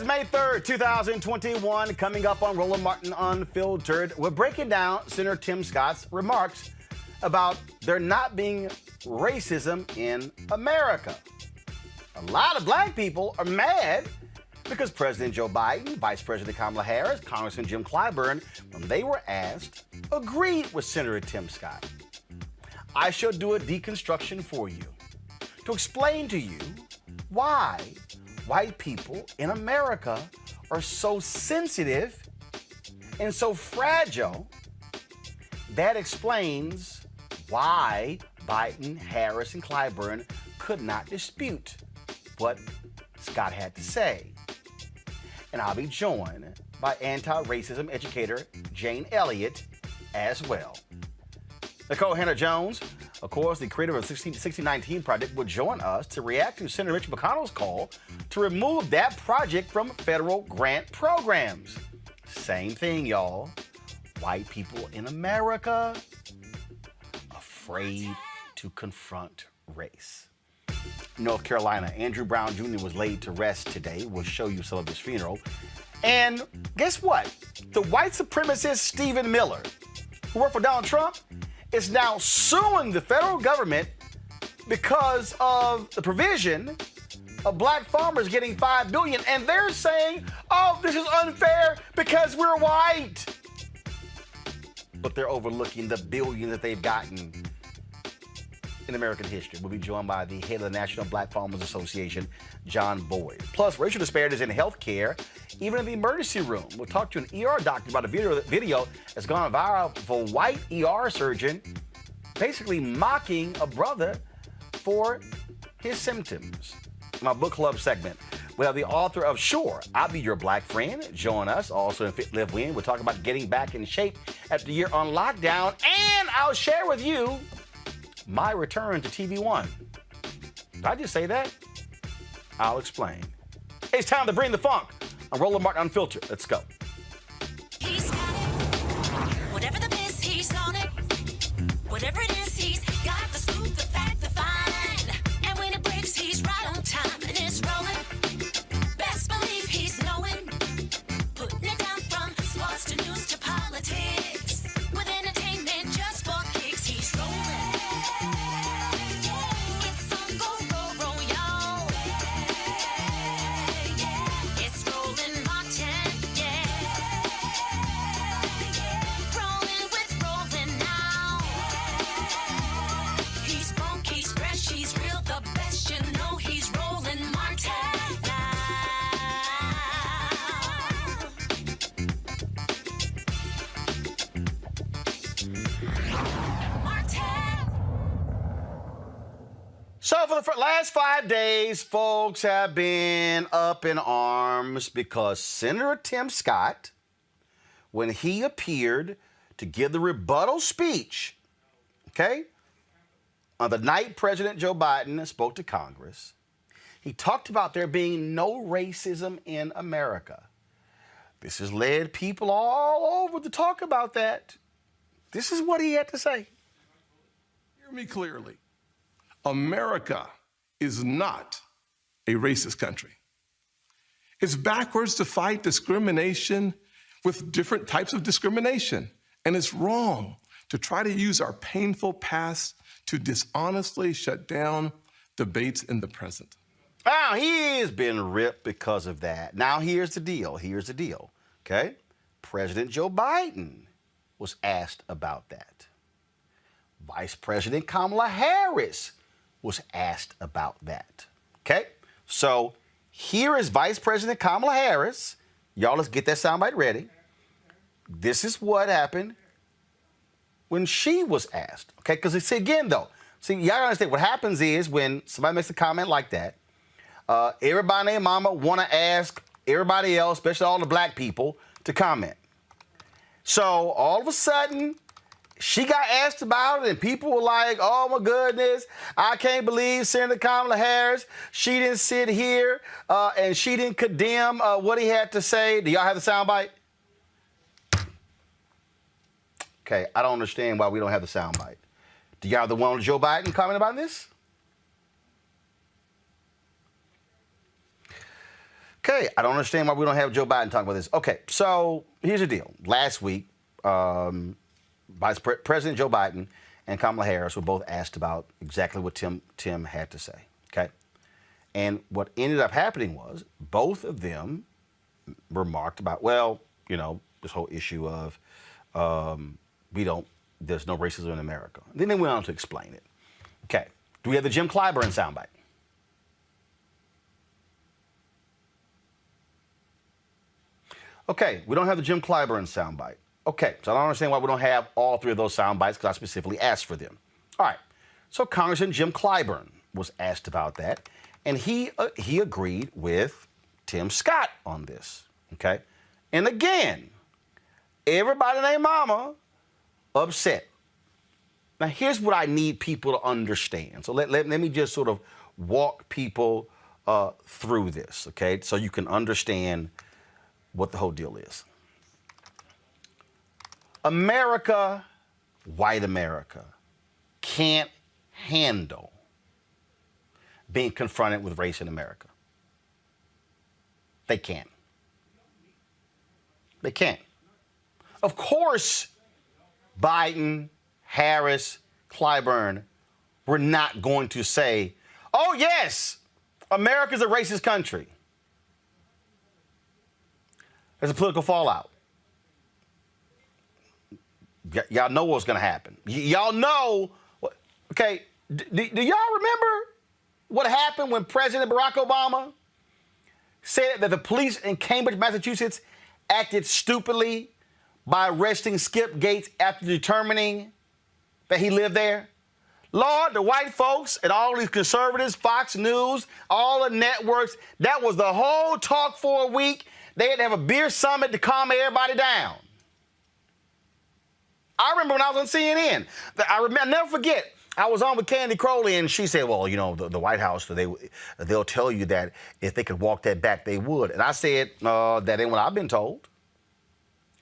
is May 3rd, 2021. Coming up on Roland Martin Unfiltered, we're breaking down Senator Tim Scott's remarks about there not being racism in America. A lot of black people are mad because President Joe Biden, Vice President Kamala Harris, Congressman Jim Clyburn, when they were asked, agreed with Senator Tim Scott. I shall do a deconstruction for you to explain to you why white people in America are so sensitive and so fragile. That explains why Biden, Harris, and Clyburn could not dispute what Scott had to say. And I'll be joined by anti-racism educator Jane Elliott as well. Nicole Hannah-Jones, of course, the creator of the 1619 Project, will join us to react to Senator Mitch McConnell's call to remove that project from federal grant programs. Same thing, y'all. White people in America afraid to confront race. North Carolina, Andrew Brown Jr. was laid to rest today. We'll show you some of his funeral. And guess what? The white supremacist Stephen Miller, who worked for Donald Trump, is now suing the federal government because of the provision of black farmers getting $5 billion. And they're saying, oh, this is unfair because we're white. But they're overlooking the billion that they've gotten in American history. We'll be joined by the head of the National Black Farmers Association, John Boyd. Plus, racial disparities in healthcare, even in the emergency room. We'll talk to an ER doctor about a video that's gone viral for a white ER surgeon basically mocking a brother for his symptoms. In our book club segment, we have the author of Sure, I'll Be Your Black Friend. Join us. Also in Fit, Live, Win, we'll talk about getting back in shape after the year on lockdown. And I'll share with you my return to TV One. Did I just say that? I'll explain. It's time to bring the funk. I'm Roland Martin Unfiltered. Let's go. He's got it. Whatever the biz, he's on it. Whatever it is, he's got the scoop, the fact, the find. And when it breaks, he's right on time and it's rolling. Best believe he's knowing. Putting it down from sports to news to politics. With entertainment just for kicks, he's rolling. It's on go, roll, y'all. It's Roland Martin, yeah. Rolling with Roland now. He's funky, he's fresh, he's real, the best, you know he's Roland Martin now. Martin. So for the last 5 days, folks have been up in arms because Senator Tim Scott, when he appeared to give the rebuttal speech, okay, on the night President Joe Biden spoke to Congress, he talked about there being no racism in America. This has led people all over to talk about that. This is what he had to say. Hear me clearly. America is not a racist country. It's backwards to fight discrimination with different types of discrimination. And it's wrong to try to use our painful past to dishonestly shut down debates in the present. Now, he has been ripped because of that. Now, here's the deal. Here's the deal, okay? President Joe Biden was asked about that. Vice President Kamala Harris was asked about that, okay? So here is Vice President Kamala Harris. Y'all, let's get that soundbite ready. This is what happened when she was asked, okay? Because see, again, though, see, y'all understand what happens is when somebody makes a comment like that, everybody and their mama want to ask everybody else, especially all the black people, to comment. So all of a sudden, she got asked about it, and people were like, oh, my goodness, I can't believe Senator Kamala Harris, she didn't sit here and she didn't condemn what he had to say. Do y'all have the soundbite? Okay, I don't understand why we don't have the soundbite. Do y'all have the one with Joe Biden comment about this? Okay, I don't understand why we don't have Joe Biden talking about this. Okay, so here's the deal. Last week, President Joe Biden and Kamala Harris were both asked about exactly what Tim had to say. Okay, and what ended up happening was both of them remarked about, well, you know, this whole issue of there's no racism in America. Then they went on to explain it. Okay, do we have the Jim Clyburn soundbite? Okay, we don't have the Jim Clyburn soundbite. Okay, so I don't understand why we don't have all three of those soundbites because I specifically asked for them. All right, so Congressman Jim Clyburn was asked about that, and he agreed with Tim Scott on this. Okay, and again, everybody named Mama upset. Now, here's what I need people to understand. So let me just sort of walk people through this, okay, so you can understand what the whole deal is. America, white America, can't handle being confronted with race in America. They can't. They can't. Of course, Biden, Harris, Clyburn were not going to say, oh, yes, America's a racist country. There's a political fallout. Y'all know what's going to happen. Y'all know. Okay, do y'all remember what happened when President Barack Obama said that the police in Cambridge, Massachusetts acted stupidly by arresting Skip Gates after determining that he lived there? Lord, the white folks and all these conservatives, Fox News, all the networks, that was the whole talk for a week. They had to have a beer summit to calm everybody down. I remember when I was on CNN. I'll never forget. I was on with Candy Crowley, and she said, well, you know, the White House, they'll tell you that if they could walk that back, they would. And I said, that ain't what I've been told.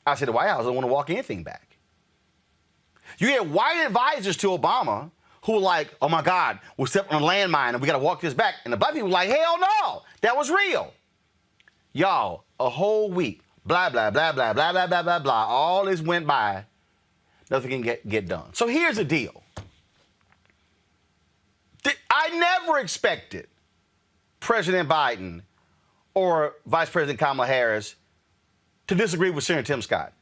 I said, the White House doesn't want to walk anything back. You had white advisors to Obama who were like, oh, my God, we're stepping on a landmine, and we got to walk this back. And the black people were like, hell no, that was real. Y'all, a whole week, blah, blah, blah, blah, blah, blah, blah, blah, blah. All this went by. Nothing can get done. So here's the deal. I never expected President Biden or Vice President Kamala Harris to disagree with Senator Tim Scott.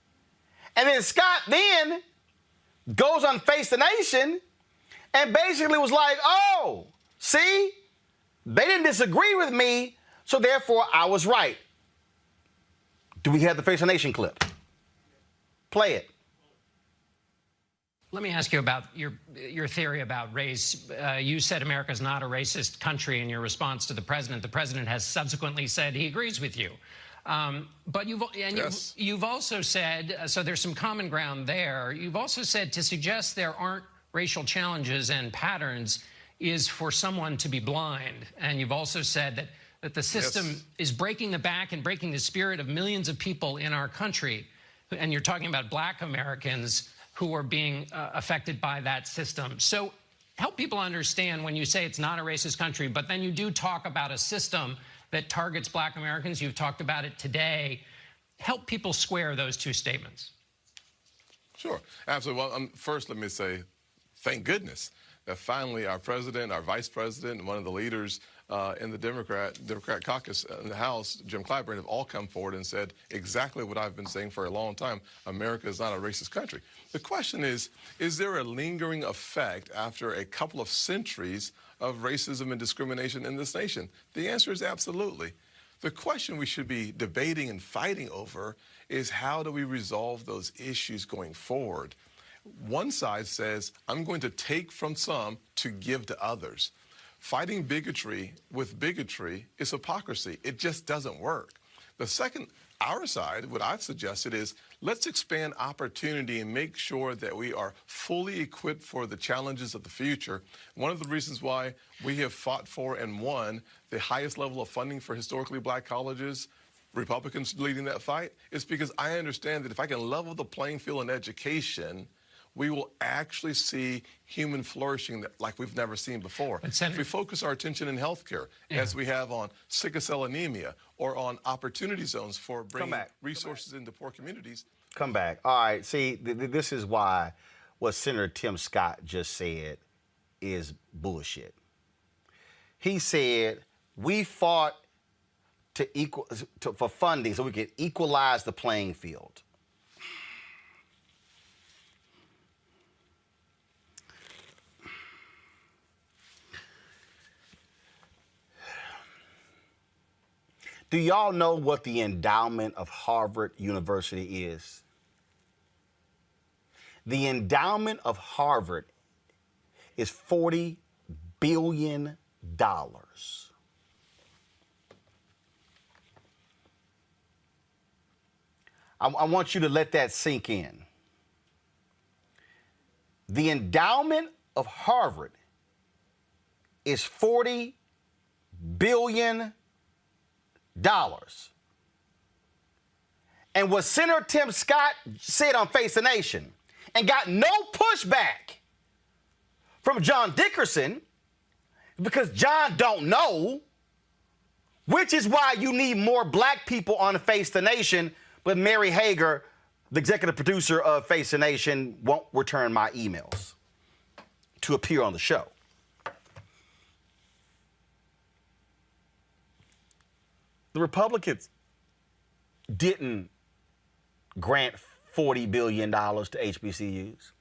And then Scott then goes on Face the Nation and basically was like, oh, see, they didn't disagree with me, so therefore I was right. Do we have the Face the Nation clip? Play it. Let me ask you about your theory about race. You said America is not a racist country in your response to the president. The president has subsequently said he agrees with you. But you've also said, so there's some common ground there. You've also said to suggest there aren't racial challenges and patterns is for someone to be blind. And you've also said that the system is breaking the back and breaking the spirit of millions of people in our country. And you're talking about black Americans who are being affected by that system. So help people understand when you say it's not a racist country, but then you do talk about a system that targets black Americans. You've talked about it today. Help people square those two statements. Sure, absolutely. Well, first let me say, thank goodness that finally our president, our vice president, and one of the leaders in the Democrat caucus in the House, Jim Clyburn, have all come forward and said exactly what I've been saying for a long time. America is not a racist country. The question is there a lingering effect after a couple of centuries of racism and discrimination in this nation? The answer is absolutely. The question we should be debating and fighting over is how do we resolve those issues going forward? One side says, I'm going to take from some to give to others. Fighting bigotry with bigotry is hypocrisy. It just doesn't work. The second, our side, what I've suggested is let's expand opportunity and make sure that we are fully equipped for the challenges of the future. One of the reasons why we have fought for and won the highest level of funding for historically black colleges, Republicans leading that fight, is because I understand that if I can level the playing field in education, we will actually see human flourishing like we've never seen before. If we focus our attention in healthcare, as we have on sickle cell anemia or on opportunity zones for bringing resources into poor communities. Come back. All right, see, this is why what Senator Tim Scott just said is bullshit. He said, we fought for funding so we could equalize the playing field. Do y'all know what the endowment of Harvard University is? The endowment of Harvard is $40 billion. I want you to let that sink in. The endowment of Harvard is $40 billion. And what Senator Tim Scott said on Face the Nation and got no pushback from John Dickerson because John don't know, which is why you need more black people on Face the Nation, but Mary Hager, the executive producer of Face the Nation, won't return my emails to appear on the show. The Republicans didn't grant $40 billion to HBCUs.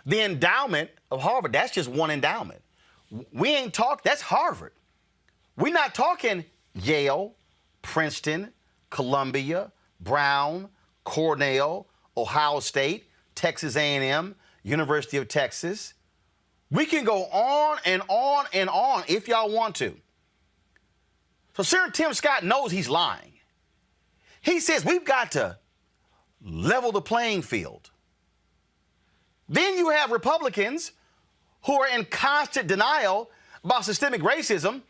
The endowment of Harvard, that's just one endowment. We ain't talking, that's Harvard. We're not talking Yale, Princeton, Columbia, Brown, Cornell, Ohio State, Texas A&M, University of Texas. We can go on and on and on if y'all want to. So Senator Tim Scott knows he's lying. He says we've got to level the playing field. Then you have Republicans who are in constant denial about systemic racism,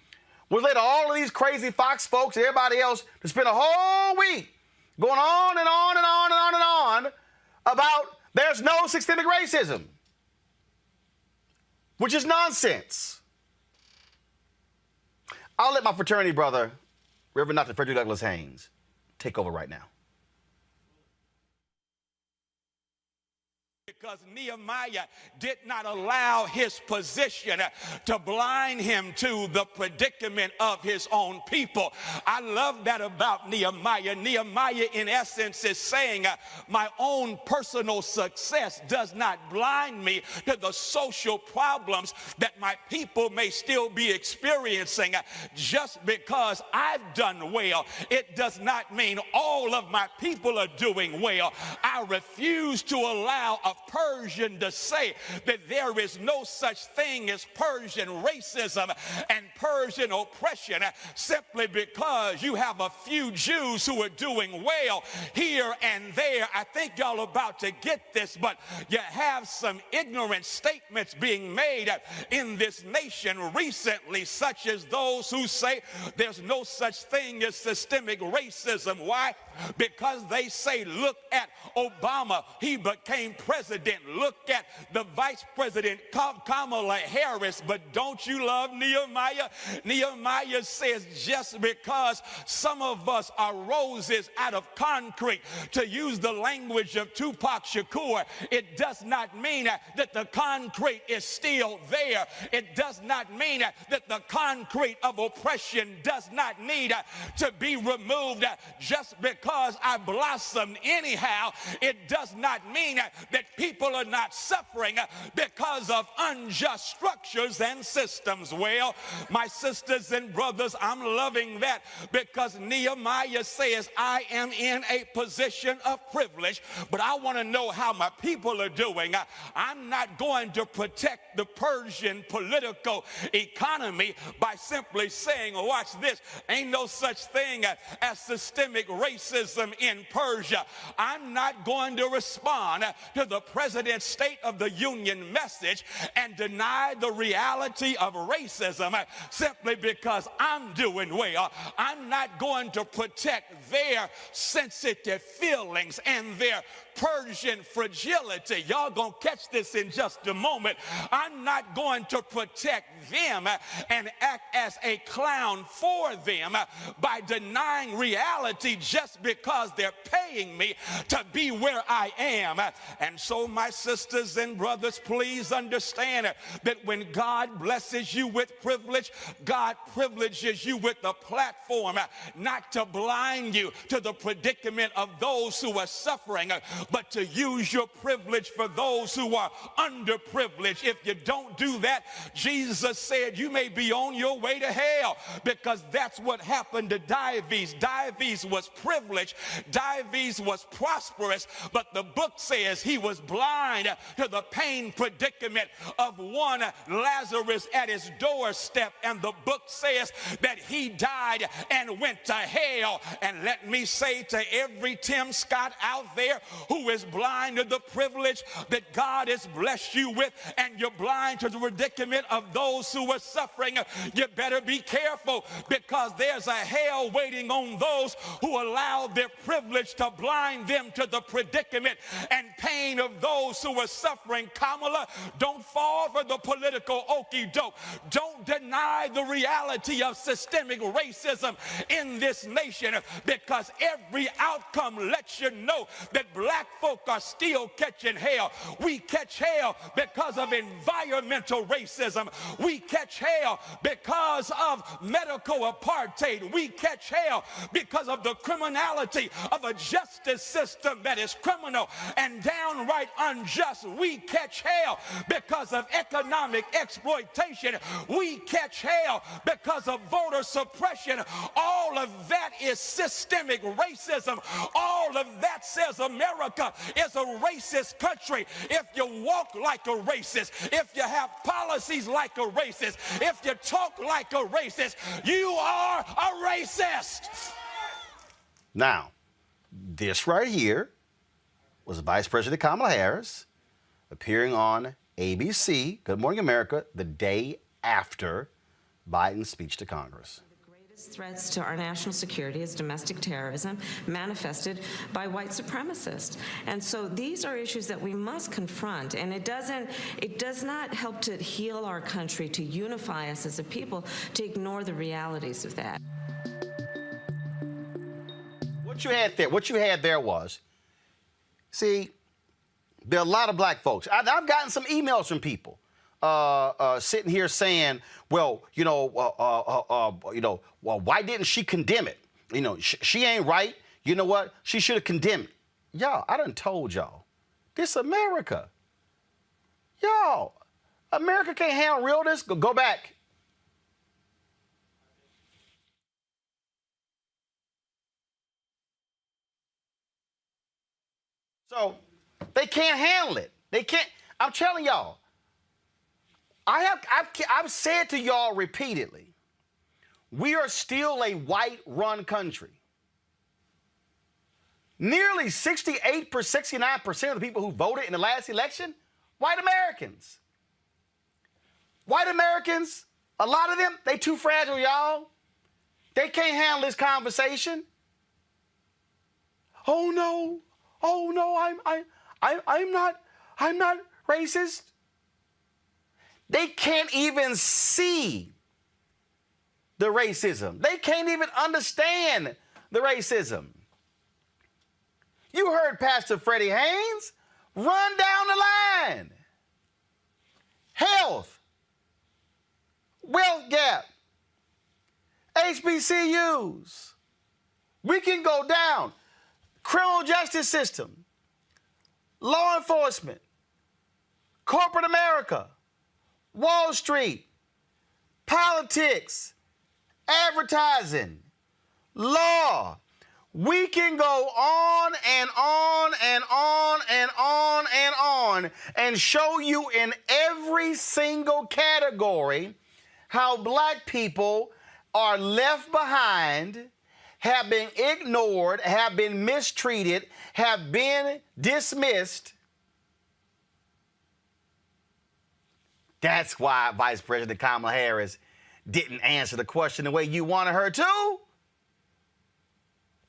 which led all of these crazy Fox folks and everybody else to spend a whole week going on and on and on and on and on about there's no systemic racism, which is nonsense. I'll let my fraternity brother, Reverend Dr. Frederick Douglass Haynes, take over right now. Because Nehemiah did not allow his position to blind him to the predicament of his own people. I love that about Nehemiah. Nehemiah, in essence, is saying, my own personal success does not blind me to the social problems that my people may still be experiencing. Just because I've done well, it does not mean all of my people are doing well. I refuse to allow a Persian to say that there is no such thing as Persian racism and Persian oppression simply because you have a few Jews who are doing well here and there. I think y'all about to get this, but you have some ignorant statements being made in this nation recently, such as those who say there's no such thing as systemic racism. Why? Because they say, look at Obama, he became president. Look at the vice president, Kamala Harris. But don't you love Nehemiah? Nehemiah says, just because some of us are roses out of concrete, to use the language of Tupac Shakur, it does not mean that the concrete is still there. It does not mean that the concrete of oppression does not need to be removed. Just because I blossomed anyhow, it does not mean that people are not suffering because of unjust structures and systems. Well, my sisters and brothers, I'm loving that because Nehemiah says, I am in a position of privilege, but I want to know how my people are doing. I'm not going to protect the Persian political economy by simply saying, watch this, ain't no such thing as systemic racism in Persia. I'm not going to respond to the president's State of the Union message and deny the reality of racism simply because I'm doing well. I'm not going to protect their sensitive feelings and their Persian fragility. Y'all gonna catch this in just a moment. I'm not going to protect them and act as a clown for them by denying reality just because they're paying me to be where I am. And so, my sisters and brothers, please understand that when God blesses you with privilege, God privileges you with the platform not to blind you to the predicament of those who are suffering, but to use your privilege for those who are underprivileged. If you don't do that, Jesus said you may be on your way to hell, because that's what happened to Dives. Dives was privileged. Dives was prosperous, but the book says he was blind to the pain predicament of one Lazarus at his doorstep, and the book says that he died and went to hell. And let me say to every Tim Scott out there who is blind to the privilege that God has blessed you with, and you're blind to the predicament of those who are suffering, you better be careful, because there's a hell waiting on those who allow their privilege to blind them to the predicament and pain of those who are suffering. Kamala, don't fall for the political okie doke. Don't deny the reality of systemic racism in this nation, because every outcome lets you know that black folk are still catching hell. We catch hell because of environmental racism. We catch hell because of medical apartheid. We catch hell because of the criminality of a justice system that is criminal and downright unjust. We catch hell because of economic exploitation. We catch hell because of voter suppression. All of that is systemic racism. All of that says America is a racist country. If you walk like a racist, if you have policies like a racist, if you talk like a racist, you are a racist. Now, this right here was Vice President Kamala Harris appearing on ABC, Good Morning America, the day after Biden's speech to Congress. Threats to our national security is domestic terrorism manifested by white supremacists. And so these are issues that we must confront, and it does not help to heal our country, to unify us as a people, to ignore the realities of that. What you had there was, see, there are a lot of black folks. I've gotten some emails from people sitting here saying, well, why didn't she condemn it? She ain't right. You know what? She should have condemned it. Y'all, I done told y'all, this America. Y'all, America can't handle realness. Go back. So they can't handle it. They can't. I'm telling y'all. I've said to y'all repeatedly, we are still a white-run country. Nearly 69% of the people who voted in the last election, white Americans. White Americans, a lot of them, they too fragile, y'all. They can't handle this conversation. Oh no, I'm not racist. They can't even see the racism. They can't even understand the racism. You heard Pastor Freddie Haynes run down the line. Health, wealth gap, HBCUs. We can go down. Criminal justice system, law enforcement, corporate America, Wall Street, politics, advertising, law. We can go on and on and on and on and on and show you in every single category how black people are left behind, have been ignored, have been mistreated, have been dismissed. That's why Vice President Kamala Harris didn't answer the question the way you wanted her to.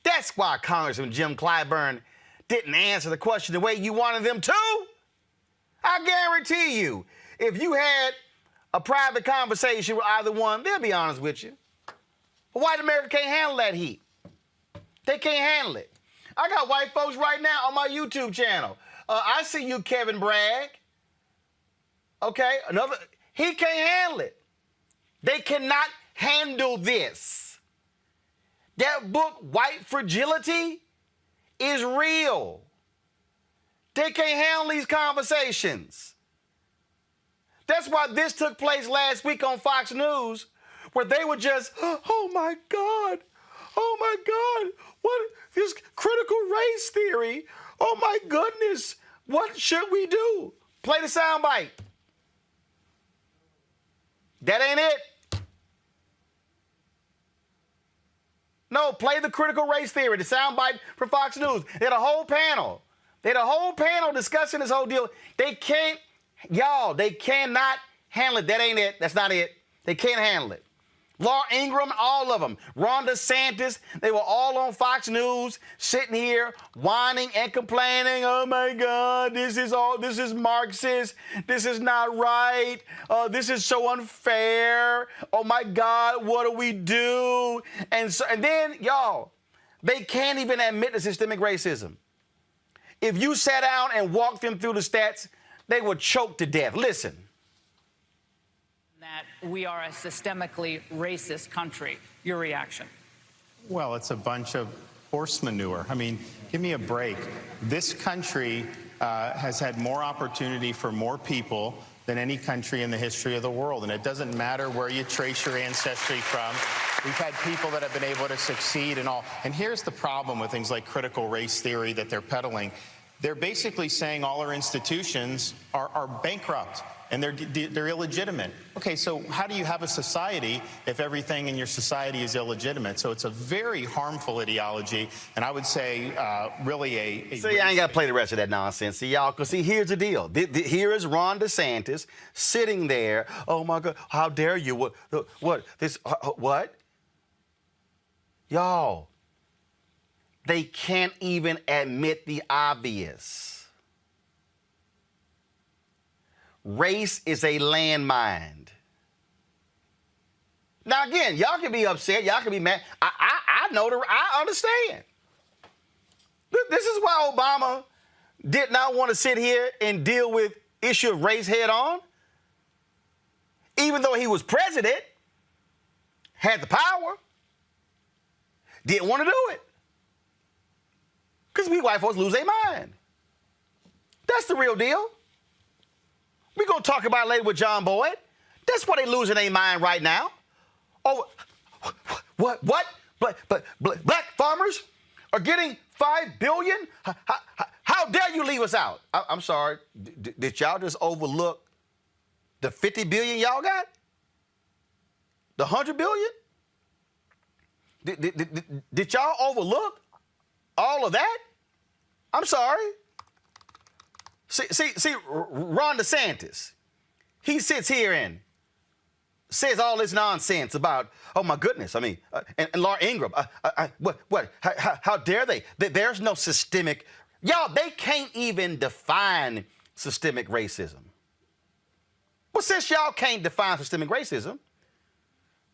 That's why Congressman Jim Clyburn didn't answer the question the way you wanted them to. I guarantee you, if you had a private conversation with either one, they'll be honest with you. But white America can't handle that heat. They can't handle it. I got white folks right now on my YouTube channel. I see you, Kevin Bragg. Okay, he can't handle it. They cannot handle this. That book, White Fragility, is real. They can't handle these conversations. That's why this took place last week on Fox News, where they were just, oh my God, what, this critical race theory, oh my goodness, what should we do? Play the soundbite. That ain't it. No, play the critical race theory, the soundbite from Fox News. They had a whole panel. Discussing this whole deal. They can't, they cannot handle it. That ain't it. That's not it. They can't handle it. Laura Ingraham, all of them. Ron DeSantis, they were all on Fox News, sitting here whining and complaining. Oh my God, this is Marxist. This is not right. This is so unfair. Oh my God, what do we do? And then, they can't even admit the systemic racism. If you sat down and walked them through the stats, they would choke to death. Listen. That we are a systemically racist country. Your reaction? Well, it's a bunch of horse manure. I mean, give me a break. This country has had more opportunity for more people than any country in the history of the world. And it doesn't matter where you trace your ancestry from. We've had people that have been able to succeed and all. And here's the problem with things like critical race theory that they're peddling. They're basically saying all our institutions are bankrupt and they're illegitimate. Okay, so how do you have a society if everything in your society is illegitimate? So it's a very harmful ideology, and I would say really a See, I ain't got to play the rest of that nonsense. See, y'all, because see, here's the deal. Here is Ron DeSantis sitting there. Oh, my God, how dare you? What? What? Y'all, they can't even admit the obvious. Race is a landmine. Now, again, y'all can be upset. Y'all can be mad. I understand. This is why Obama did not want to sit here and deal with issue of race head on. Even though he was president, had the power, didn't want to do it. Because we white folks lose their mind. That's the real deal. We're going to talk about it later with John Boyd. That's why they losing their mind right now. Oh, what? But black farmers are getting $5 billion? How dare you leave us out? I'm sorry. Did y'all just overlook the $50 billion y'all got? The $100 billion? Did y'all overlook all of that? I'm sorry. See, Ron DeSantis, he sits here and says all this nonsense about, oh my goodness, I mean, and Laura Ingraham, what? How dare they? There's no systemic, y'all, they can't even define systemic racism. Well, since y'all can't define systemic racism,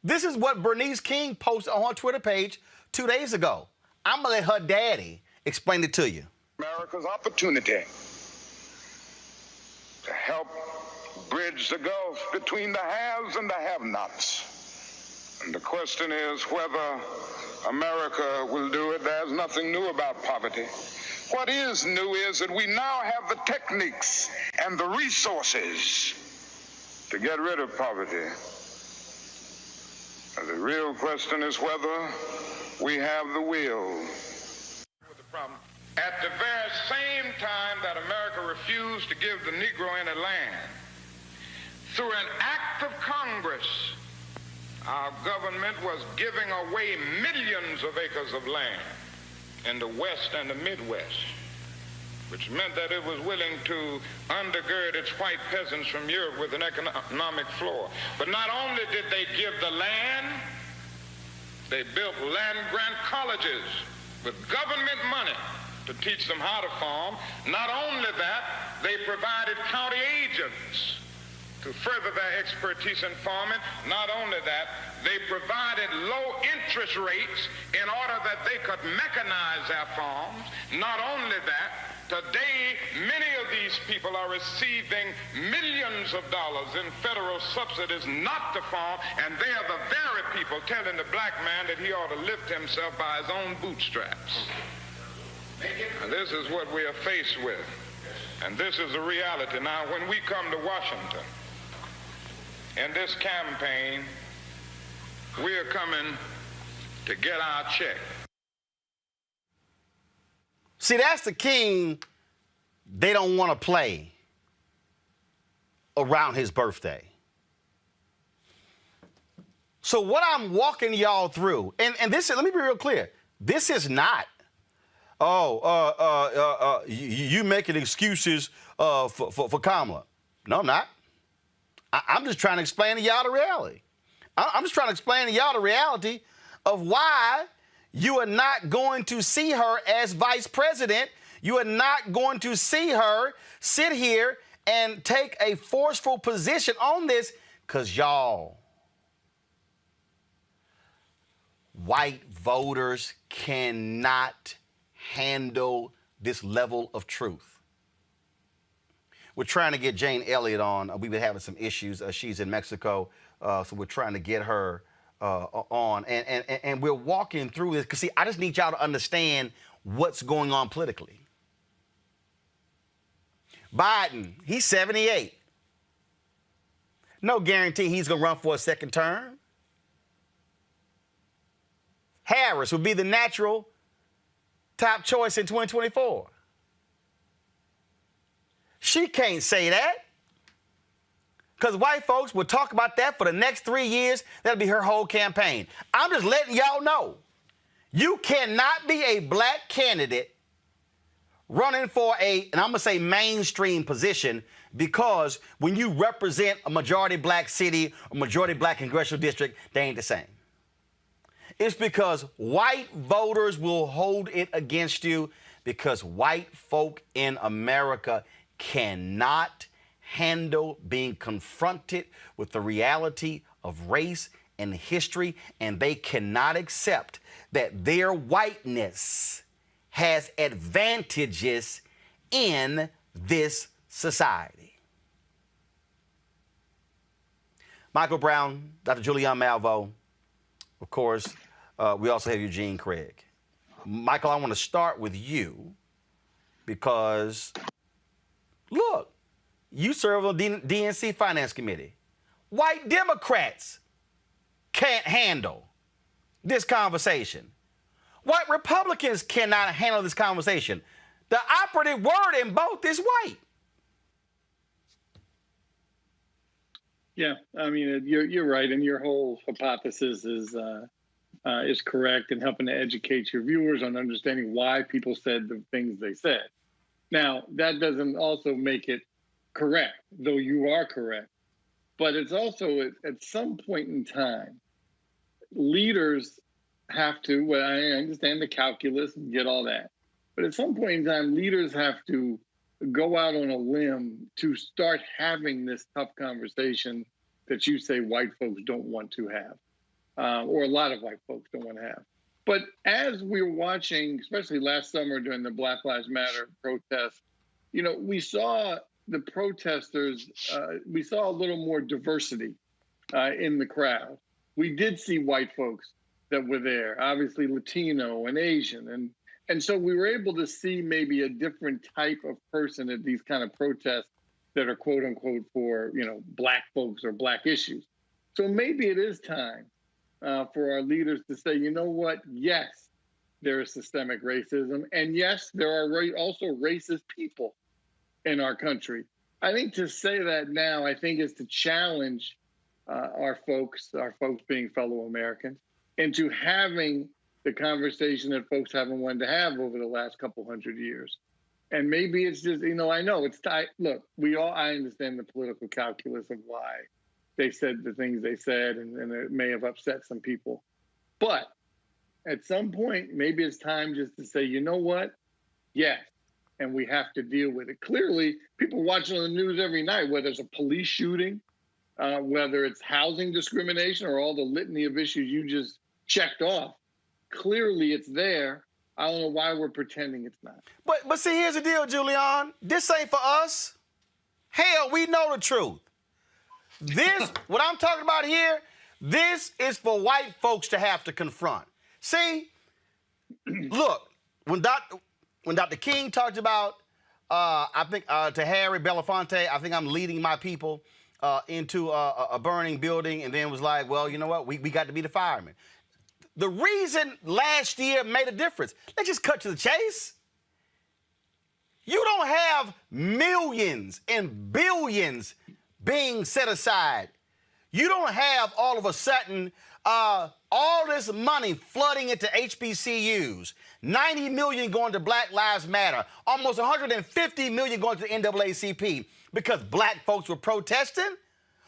this is what Bernice King posted on her Twitter page 2 days ago. I'm gonna let her daddy explain it to you. America's opportunity to help bridge the gulf between the haves and the have-nots. And the question is whether America will do it. There's nothing new about poverty. What is new is that we now have the techniques and the resources to get rid of poverty. And the real question is whether we have the will. The problem. At the very same time that America refused to give the Negro any land, through an act of Congress, our government was giving away millions of acres of land in the West and the Midwest. which meant that it was willing to undergird its white peasants from Europe with an economic floor. But not only did they give the land, they built land-grant colleges with government money to teach them how to farm. Not only that, they provided county agents to further their expertise in farming. Not only that, they provided low interest rates in order that they could mechanize their farms. Not only that, today many of these people are receiving millions of dollars in federal subsidies not to farm, and they are the very people telling the black man that he ought to lift himself by his own bootstraps. And this is what we are faced with, and this is the reality. Now, when we come to Washington in this campaign, we are coming to get our check. See, that's the king they don't want to play around his birthday. So what I'm walking y'all through, and this is, let me be real clear, this is not, you making excuses for Kamala. No, I'm not. I'm just trying to explain to y'all the reality. I'm just trying to explain to y'all the reality of why you are not going to see her as vice president. You are not going to see her sit here and take a forceful position on this because y'all, white voters cannot handle this level of truth. We're trying to get Jane Elliott on. We've been having some issues. She's in Mexico, so we're trying to get her on. And we're walking through this because, see, I just need y'all to understand what's going on politically. Biden, he's 78. No guarantee he's going to run for a second term. Harris would be the natural top choice in 2024. She can't say that because white folks will talk about that for the next 3 years. That'll be her whole campaign. I'm just letting y'all know you cannot be a black candidate running for and I'm going to say mainstream position, because when you represent a majority black city, a majority black congressional district, they ain't the same. It's because white voters will hold it against you because white folk in America cannot handle being confronted with the reality of race and history, and they cannot accept that their whiteness has advantages in this society. Michael Brown, Dr. Julianne Malveaux, of course, we also have Eugene Craig. Michael, I want to start with you because, look, you serve on the DNC Finance Committee. White Democrats can't handle this conversation. White Republicans cannot handle this conversation. The operative word in both is white. Yeah, I mean, you're right, and your whole hypothesis is correct in helping to educate your viewers on understanding why people said the things they said. Now, that doesn't also make it correct, though you are correct. But it's also at some point in time, leaders have to, well, I understand the calculus and get all that, but at some point in time, leaders have to go out on a limb to start having this tough conversation that you say white folks don't want to have, or a lot of white folks don't want to have. But as we were watching, especially last summer during the Black Lives Matter protests, you know, we saw the protesters, we saw a little more diversity in the crowd. We did see white folks that were there, obviously Latino and Asian. And so we were able to see maybe a different type of person at these kind of protests that are quote unquote for, you know, black folks or black issues. So maybe it is time for our leaders to say, you know what? Yes, there is systemic racism. And yes, there are also racist people in our country. I think to say that now, I think is to challenge our folks being fellow Americans, into having the conversation that folks haven't wanted to have over the last couple hundred years. And maybe it's just, I know it's tight. Look, I understand the political calculus of why they said the things they said, and it may have upset some people. But at some point, maybe it's time just to say, you know what? Yes. And we have to deal with it. Clearly, people watching on the news every night, whether it's a police shooting, whether it's housing discrimination, or all the litany of issues you just checked off, clearly it's there. I don't know why we're pretending it's not. But see, here's the deal, Julian. This ain't for us. Hell, we know the truth. This, what I'm talking about here, this is for white folks to have to confront. See, look, when Dr. King talked about, I think, to Harry Belafonte, I think I'm leading my people into a burning building, and then was like, well, you know what, we got to be the firemen. The reason last year made a difference, let's just cut to the chase. You don't have millions and billions being set aside. You don't have all of a sudden all this money flooding into HBCUs, 90 million going to Black Lives Matter, almost 150 million going to the NAACP because black folks were protesting.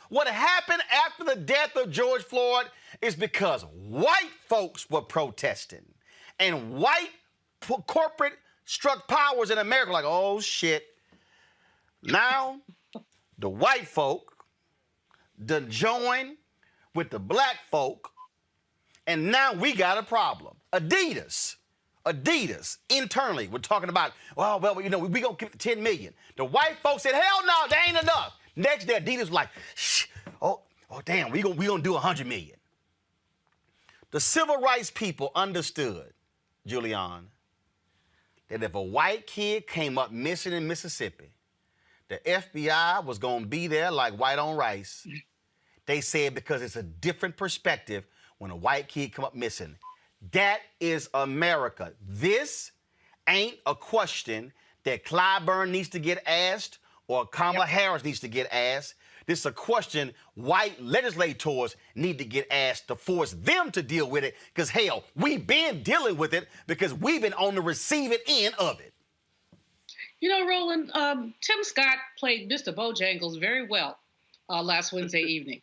What happened after the death of George Floyd is because white folks were protesting, and white corporate struck powers in America like, oh shit. Now the white folk done join with the black folk, and now we got a problem. Adidas, internally, we're talking about, well, we gonna keep the 10 million. The white folks said, hell no, that ain't enough. Next day, Adidas was like, shh, oh damn, we gonna do 100 million. The civil rights people understood, Julian, that if a white kid came up missing in Mississippi, the FBI was gonna be there like white on rice. They said because it's a different perspective when a white kid come up missing. That is America. This ain't a question that Clyburn needs to get asked or Kamala Harris needs to get asked. This is a question white legislators need to get asked to force them to deal with it, because, hell, we've been dealing with it because we've been on the receiving end of it. Roland, Tim Scott played Mr. Bojangles very well last Wednesday evening.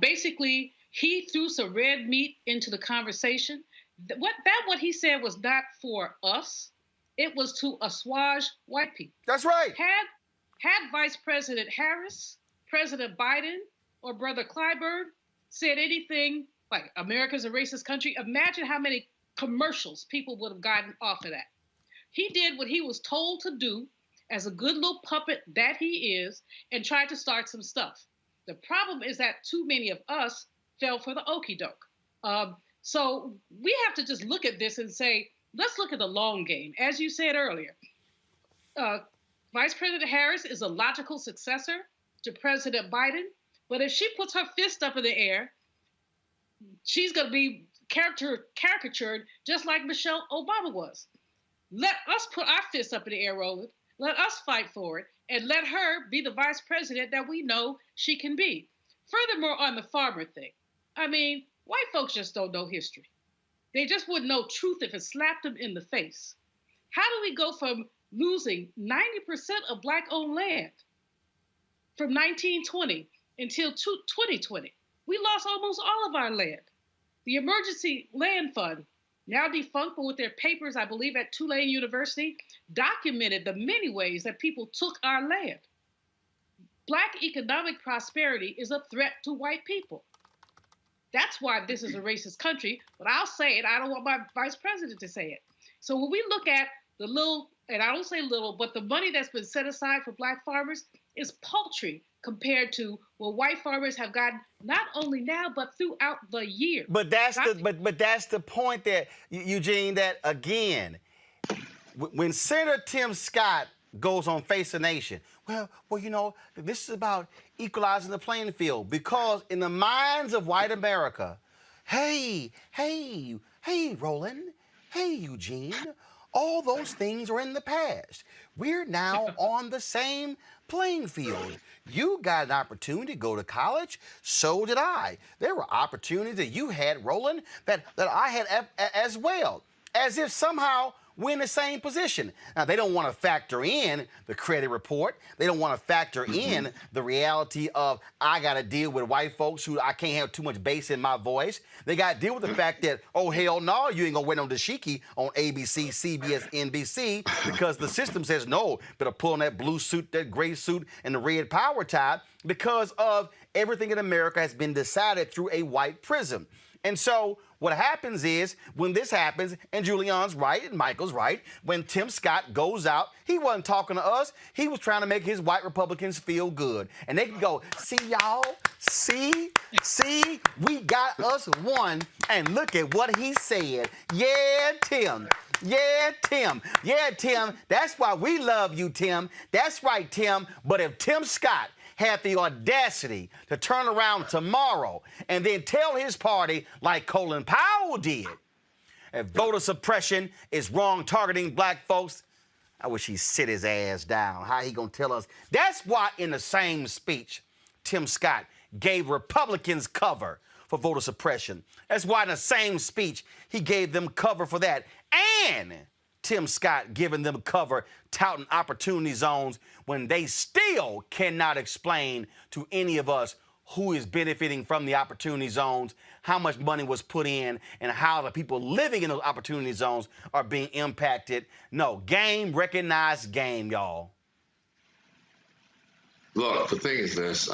Basically, he threw some red meat into the conversation. What he said was not for us. It was to assuage white people. That's right. Had Vice President Harris, President Biden, or Brother Clyburn said anything like America's a racist country, imagine how many commercials people would have gotten off of that. He did what he was told to do as a good little puppet that he is, and tried to start some stuff. The problem is that too many of us fell for the okie doke. So we have to just look at this and say, let's look at the long game. As you said earlier, Vice President Harris is a logical successor to President Biden, but if she puts her fist up in the air, she's going to be caricatured just like Michelle Obama was. Let us put our fists up in the air, Roland. Let us fight for it, and let her be the vice president that we know she can be. Furthermore, on the farmer thing, white folks just don't know history. They just wouldn't know truth if it slapped them in the face. How do we go from losing 90% of black-owned land from 1920 until 2020? We lost almost all of our land. The Emergency Land Fund, now defunct, but with their papers, I believe, at Tulane University, documented the many ways that people took our land. Black economic prosperity is a threat to white people. That's why this is a racist country, but I'll say it. I don't want my vice president to say it. So when we look at the little, and I don't say little, but the money that's been set aside for black farmers is paltry compared to what white farmers have gotten not only now, but throughout the year. But that's the point that, Eugene, that again, when Senator Tim Scott goes on Face the Nation, this is about equalizing the playing field, because in the minds of white America, hey, Roland, hey, Eugene, all those things are in the past. We're now on the same playing field. You got an opportunity to go to college, so did I. There were opportunities that you had, Roland, that I had as well. As if somehow we're in the same position. Now, they don't want to factor in the credit report. They don't want to factor in the reality of I got to deal with white folks who I can't have too much bass in my voice. They got to deal with the fact that, oh, hell no, you ain't going to wait on dashiki on ABC, CBS, NBC because the system says no. Better pull on that blue suit, that gray suit, and the red power tie because of everything in America has been decided through a white prism. And so what happens is when this happens, and Julian's right and Michael's right, when Tim Scott goes out, he wasn't talking to us. He was trying to make his white Republicans feel good. And they can go, see, y'all, see, we got us one. And look at what he said. Yeah, Tim. Yeah, Tim. Yeah, Tim. That's why we love you, Tim. That's right, Tim. But if Tim Scott had the audacity to turn around tomorrow and then tell his party, like Colin Powell did, if voter suppression is wrong targeting black folks, I wish he'd sit his ass down. How he gonna tell us? That's why in the same speech, Tim Scott gave Republicans cover for voter suppression. That's why in the same speech, he gave them cover for that. And Tim Scott giving them cover, touting opportunity zones when they still cannot explain to any of us who is benefiting from the opportunity zones, how much money was put in, and how the people living in those opportunity zones are being impacted. No, game, recognized game, y'all. Look, the thing is this.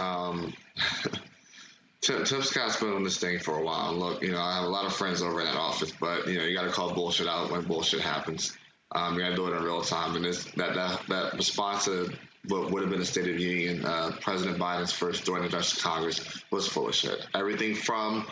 Tim Scott's been on this thing for a while. Look, I have a lot of friends over in that office, but, you got to call bullshit out when bullshit happens. You got to do it in real time. And that response to what would have been a State of the Union, President Biden's first joint address to Congress was full of shit. Everything from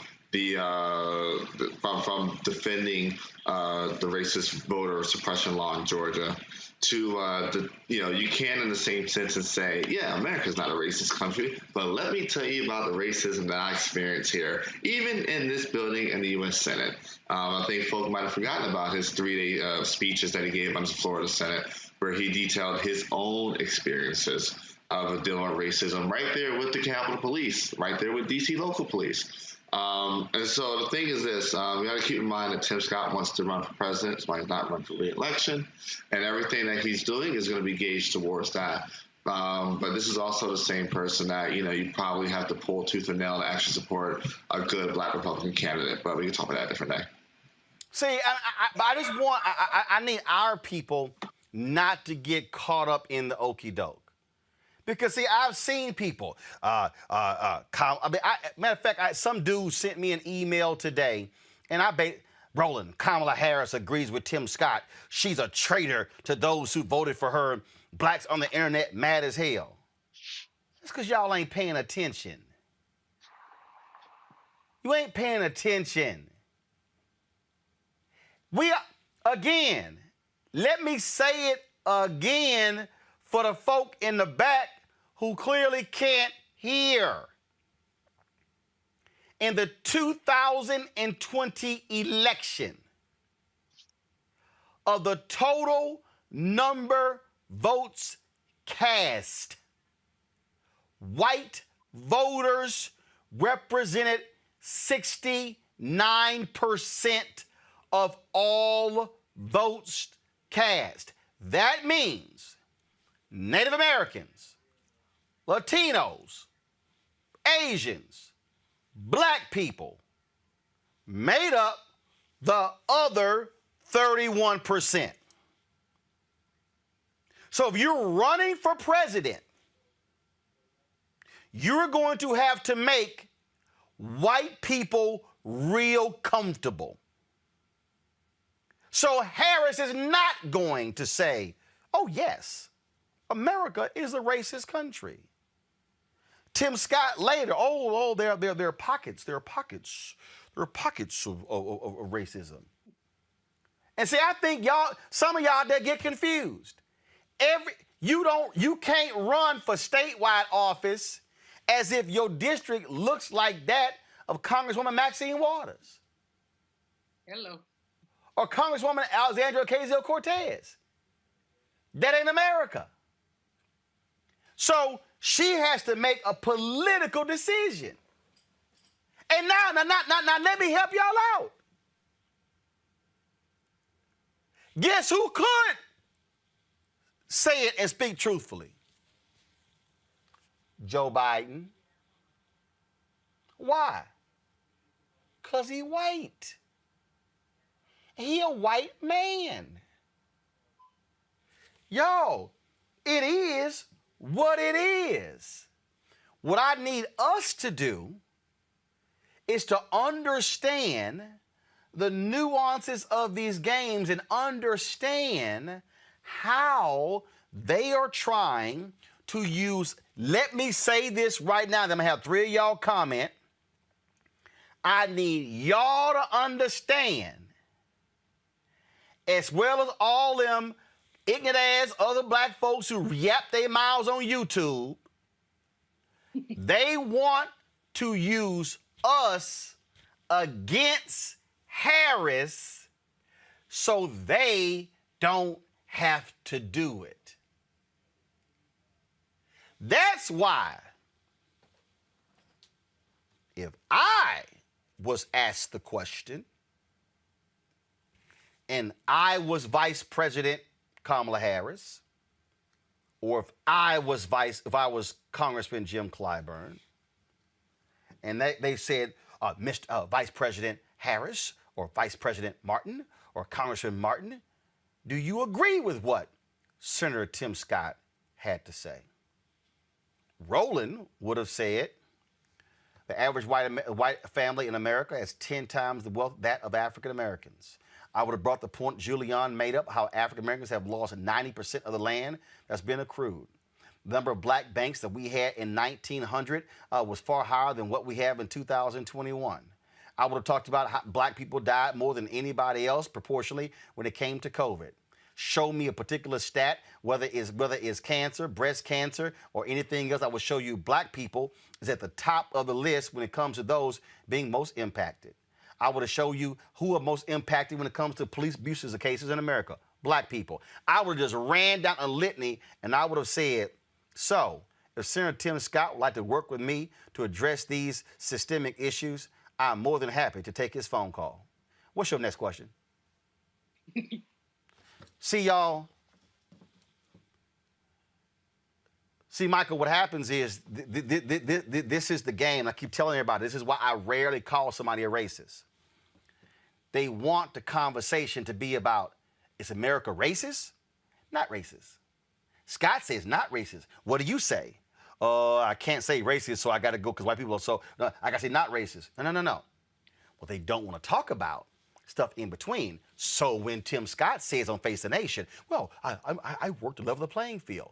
from defending the racist voter suppression law in Georgia to you can in the same sentence say, yeah, America's not a racist country, but let me tell you about the racism that I experience here, even in this building in the U.S. Senate. I think folk might have forgotten about his 3-day speeches that he gave on the floor of the Senate, where he detailed his own experiences of dealing with racism right there with the Capitol Police, right there with D.C. local police. And so the thing is this, we got to keep in mind that Tim Scott wants to run for president, so he's not running for re-election, and everything that he's doing is going to be gauged towards that. But this is also the same person that, you probably have to pull tooth and nail to actually support a good black Republican candidate, but we can talk about that a different day. See, I need our people not to get caught up in the okie doke. Because, see, I've seen people, matter of fact, some dude sent me an email today, and Roland, Kamala Harris agrees with Tim Scott. She's a traitor to those who voted for her. Blacks on the internet mad as hell. That's because y'all ain't paying attention. You ain't paying attention. Again, let me say it again for the folk in the back who clearly can't hear. In the 2020 election, of the total number votes cast, white voters represented 69% of all votes cast. That means Native Americans, Latinos, Asians, black people made up the other 31%. So if you're running for president, you're going to have to make white people real comfortable. So Harris is not going to say, oh, yes, America is a racist country. Tim Scott later, there are pockets of racism. And see, I think some of y'all that get confused. You can't run for statewide office as if your district looks like that of Congresswoman Maxine Waters. Hello. Or Congresswoman Alexandria Ocasio-Cortez. That ain't America. So she has to make a political decision. And now let me help y'all out. Guess who could say it and speak truthfully? Joe Biden. Why? Because he white. He a white man. Y'all, it is what it is. What I need us to do is to understand the nuances of these games and understand how they are trying to use. Let me say this right now, then I'm going to have three of y'all comment. I need y'all to understand, as well as all them ignorant ass other black folks who yap their mouths on YouTube, they want to use us against Harris so they don't have to do it. That's why if I was asked the question and I was Vice President Kamala Harris, or if I was Congressman Jim Clyburn, and they said, Mr. Vice President Harris or Vice President Martin or Congressman Martin, do you agree with what Senator Tim Scott had to say? Roland would have said, the average white family in America has 10 times the wealth that of African Americans. I would have brought the point Julian made up, how African Americans have lost 90% of the land that's been accrued. The number of black banks that we had in 1900 was far higher than what we have in 2021. I would have talked about how black people died more than anybody else proportionally when it came to COVID. Show me a particular stat, whether it's cancer, breast cancer, or anything else. I will show you black people is at the top of the list when it comes to those being most impacted. I would have shown you who are most impacted when it comes to police abuses cases in America. Black people. I would have just ran down a litany and I would have said, so if Senator Tim Scott would like to work with me to address these systemic issues, I'm more than happy to take his phone call. What's your next question? See, y'all. See, Michael, what happens is this is the game. I keep telling everybody, this is why I rarely call somebody a racist. They want the conversation to be about, is America racist? Not racist. Scott says not racist. What do you say? I can't say racist, so I got to go because white people are so, no, I got to say not racist. No. Well, they don't want to talk about stuff in between. So when Tim Scott says on Face the Nation, well, I work to level the playing field.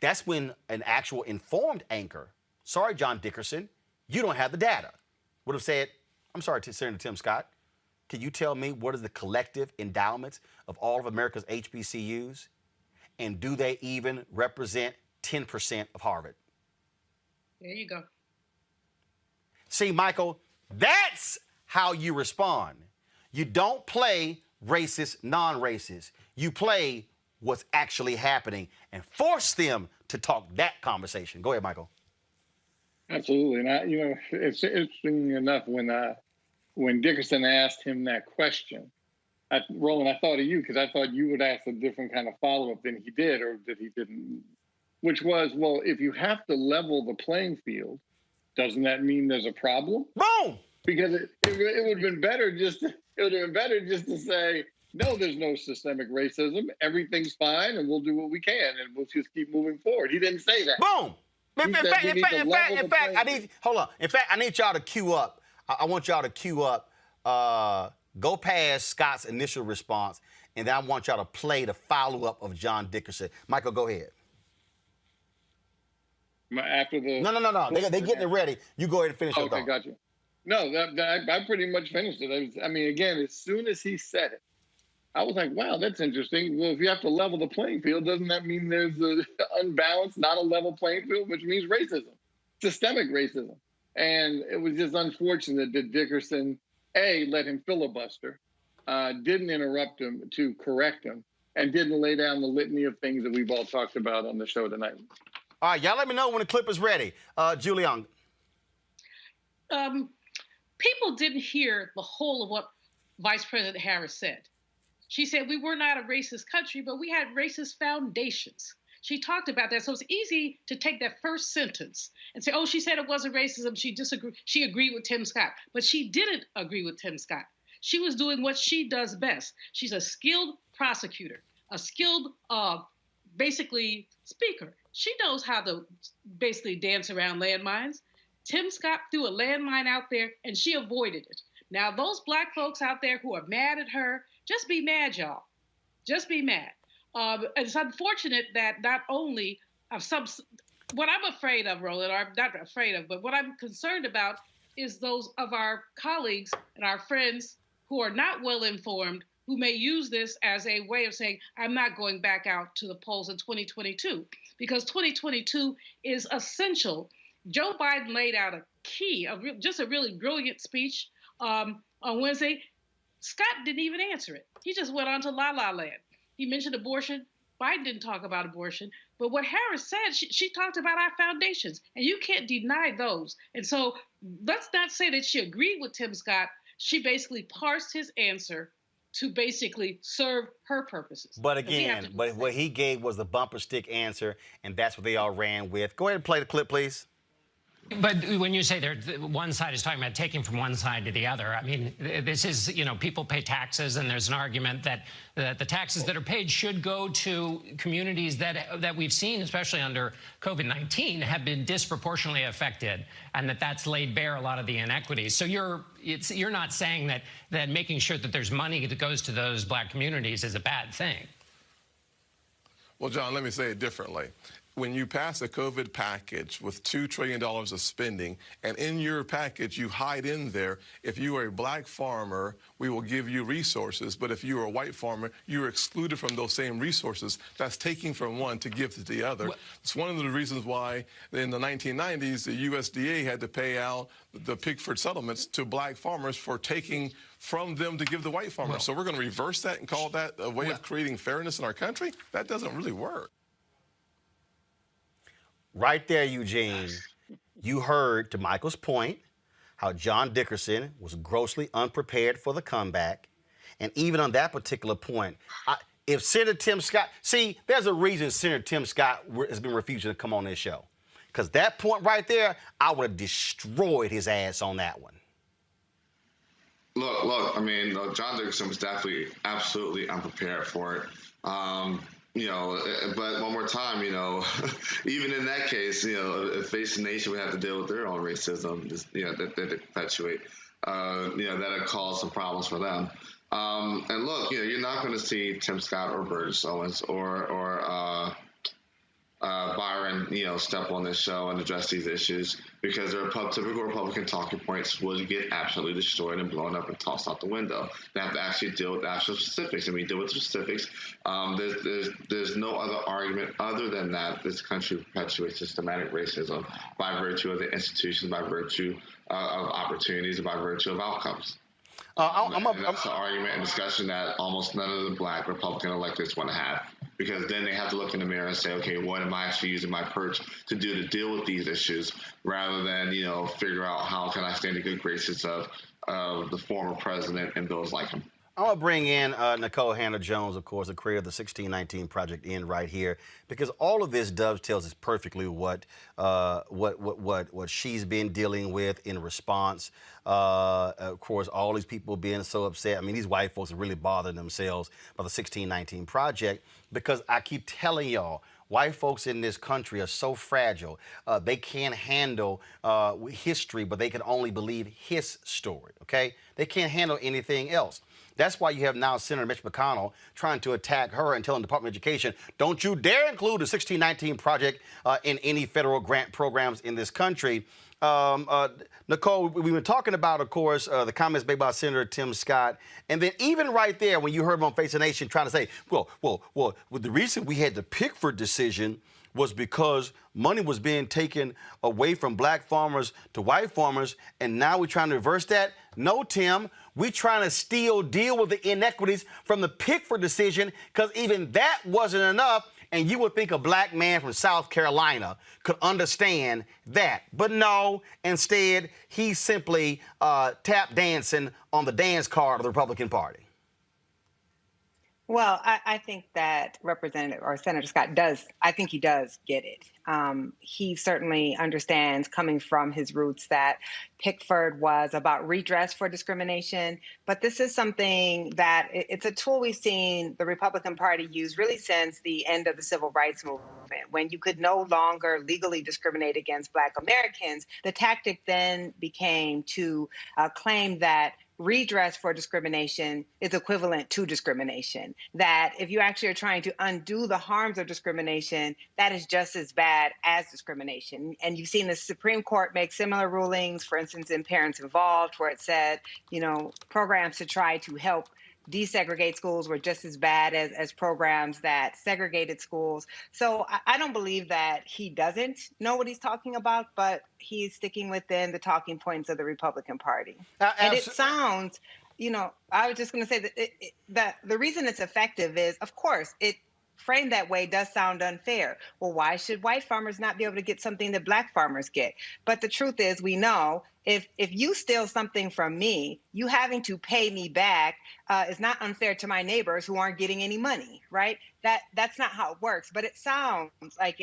That's when an actual informed anchor, sorry, John Dickerson, you don't have the data, would have said, I'm sorry, Senator Tim Scott, can you tell me what is the collective endowments of all of America's HBCUs? And do they even represent 10% of Harvard? There you go. See, Michael, that's how you respond. You don't play racist, non-racist. You play what's actually happening and force them to talk that conversation. Go ahead, Michael. Absolutely. And it's interesting enough when Dickerson asked him that question, Roland, I thought of you because I thought you would ask a different kind of follow-up than he did, or that he didn't, which was, well, if you have to level the playing field, doesn't that mean there's a problem? Boom! Because it would have been better just to say, no, there's no systemic racism. Everything's fine, and we'll do what we can, and we'll just keep moving forward. He didn't say that. Boom! In fact, I need y'all to queue up. I want y'all to queue up. Go past Scott's initial response, and then I want y'all to play the follow-up of John Dickerson. Michael, go ahead. After the No. They're getting it ready. You go ahead and finish your thought. Okay, got you. No, I pretty much finished it. Again, as soon as he said it, I was like, wow, that's interesting. Well, if you have to level the playing field, doesn't that mean there's an unbalanced, not a level playing field, which means racism, systemic racism? And it was just unfortunate that Dickerson, A, let him filibuster, didn't interrupt him to correct him, and didn't lay down the litany of things that we've all talked about on the show tonight. All right, y'all let me know when the clip is ready. Julian. People didn't hear the whole of what Vice President Harris said. She said we were not a racist country, but we had racist foundations. She talked about that. So it's easy to take that first sentence and say, oh, she said it wasn't racism. She agreed with Tim Scott. But she didn't agree with Tim Scott. She was doing what she does best. She's a skilled prosecutor, a skilled, basically, speaker. She knows how to basically dance around landmines. Tim Scott threw a landmine out there, and she avoided it. Now, those Black folks out there who are mad at her, just be mad, y'all. Just be mad. It's unfortunate that not only what I'm afraid of, Roland, or I'm not afraid of, but what I'm concerned about is those of our colleagues and our friends who are not well informed, who may use this as a way of saying, I'm not going back out to the polls in 2022, because 2022 is essential. Joe Biden laid out a key, just a really brilliant speech on Wednesday. Scott didn't even answer it. He just went on to La La Land. He mentioned abortion. Biden didn't talk about abortion. But what Harris said, she talked about our foundations, and you can't deny those. And so let's not say that she agreed with Tim Scott. She basically parsed his answer to basically serve her purposes. But again, what he gave was the bumper stick answer, and that's what they all ran with. Go ahead and play the clip, please. But when you say one side is talking about taking from one side to the other, I mean, this is, people pay taxes, and there's an argument that the taxes that are paid should go to communities that we've seen, especially under COVID-19, have been disproportionately affected, and that's laid bare a lot of the inequities. So you're not saying that making sure that there's money that goes to those Black communities is a bad thing. Well, John, let me say it differently. When you pass a COVID package with $2 trillion of spending, and in your package you hide in there, if you are a Black farmer, we will give you resources, but if you are a white farmer, you're excluded from those same resources. That's taking from one to give to the other. It's one of the reasons why in the 1990s, the USDA had to pay out the Pickford settlements to Black farmers for taking from them to give the white farmers. So we're going to reverse that and call that a way of creating fairness in our country? That doesn't really work. Right there, Eugene, you heard, to Michael's point, how John Dickerson was grossly unprepared for the comeback. And even on that particular point, if Senator Tim Scott, see, there's a reason Senator Tim Scott has been refusing to come on this show. Because that point right there, I would have destroyed his ass on that one. Look, I mean, John Dickerson was definitely absolutely unprepared for it. But one more time, even in that case, if Face the Nation would have to deal with their own racism, that they perpetuate, that'll cause some problems for them. And look, you're not going to see Tim Scott or Burgess Owens or Byron, step on this show and address these issues, because their typical Republican talking points will get absolutely destroyed and blown up and tossed out the window. They have to actually deal with actual specifics, and we deal with specifics. There's no other argument other than that this country perpetuates systematic racism by virtue of the institutions, by virtue of opportunities, and by virtue of outcomes. And that's an argument and discussion that almost none of the Black Republican electors want to have, because then they have to look in the mirror and say, okay, what am I actually using my perch to do to deal with these issues, rather than, figure out how can I stay in the good graces of the former president and those like him. I want to bring in Nicole Hannah-Jones, of course, the creator of the 1619 Project, in right here, because all of this dovetails us perfectly what she's been dealing with in response. Of course, all these people being so upset. I mean, these white folks are really bothering themselves by the 1619 Project, because I keep telling y'all, white folks in this country are so fragile. They can't handle history, but they can only believe his story, okay? They can't handle anything else. That's why you have now Senator Mitch McConnell trying to attack her and telling the Department of Education, don't you dare include the 1619 Project in any federal grant programs in this country. Nicole, we've been talking about, of course, the comments made by Senator Tim Scott. And then even right there, when you heard him on Face the Nation trying to say, well, the reason we had the Pickford decision was because money was being taken away from Black farmers to white farmers, and now we're trying to reverse that? No, Tim, we're trying to still deal with the inequities from the Pickford decision, because even that wasn't enough, and you would think a Black man from South Carolina could understand that. But no, instead, he's simply tap dancing on the dance card of the Republican Party. Well, I think that Representative or Senator Scott I think he does get it. He certainly understands, coming from his roots, that Pickford was about redress for discrimination. But this is something that it's a tool we've seen the Republican Party use really since the end of the civil rights movement. When you could no longer legally discriminate against Black Americans, the tactic then became to claim that redress for discrimination is equivalent to discrimination. That if you actually are trying to undo the harms of discrimination, that is just as bad as discrimination. And you've seen the Supreme Court make similar rulings, for instance, in Parents Involved, where it said, programs to try to help desegregate schools were just as bad as programs that segregated schools. So I don't believe that he doesn't know what he's talking about, but he's sticking within the talking points of the Republican Party. And it sounds, I was just going to say that the reason it's effective is, of course, it framed that way does sound unfair. Well, why should white farmers not be able to get something that Black farmers get? But the truth is, we know if you steal something from me, you having to pay me back is not unfair to my neighbors who aren't getting any money, right? That's not how it works. But it sounds like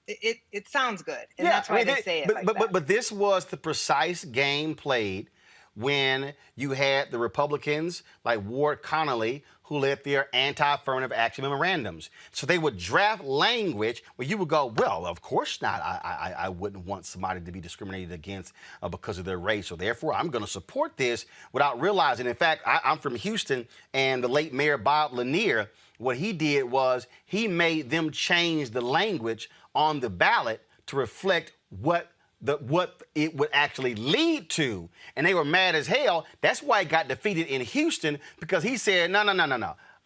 it sounds good, and that's why they say it But this was the precise game played when you had the Republicans like Ward Connolly, who led their anti-affirmative action memorandums. So they would draft language where you would go, well, of course not. I wouldn't want somebody to be discriminated against because of their race. So therefore, I'm going to support this without realizing. In fact, I'm from Houston, and the late Mayor Bob Lanier, what he did was he made them change the language on the ballot to reflect what it would actually lead to. And they were mad as hell. That's why it got defeated in Houston, because he said, no.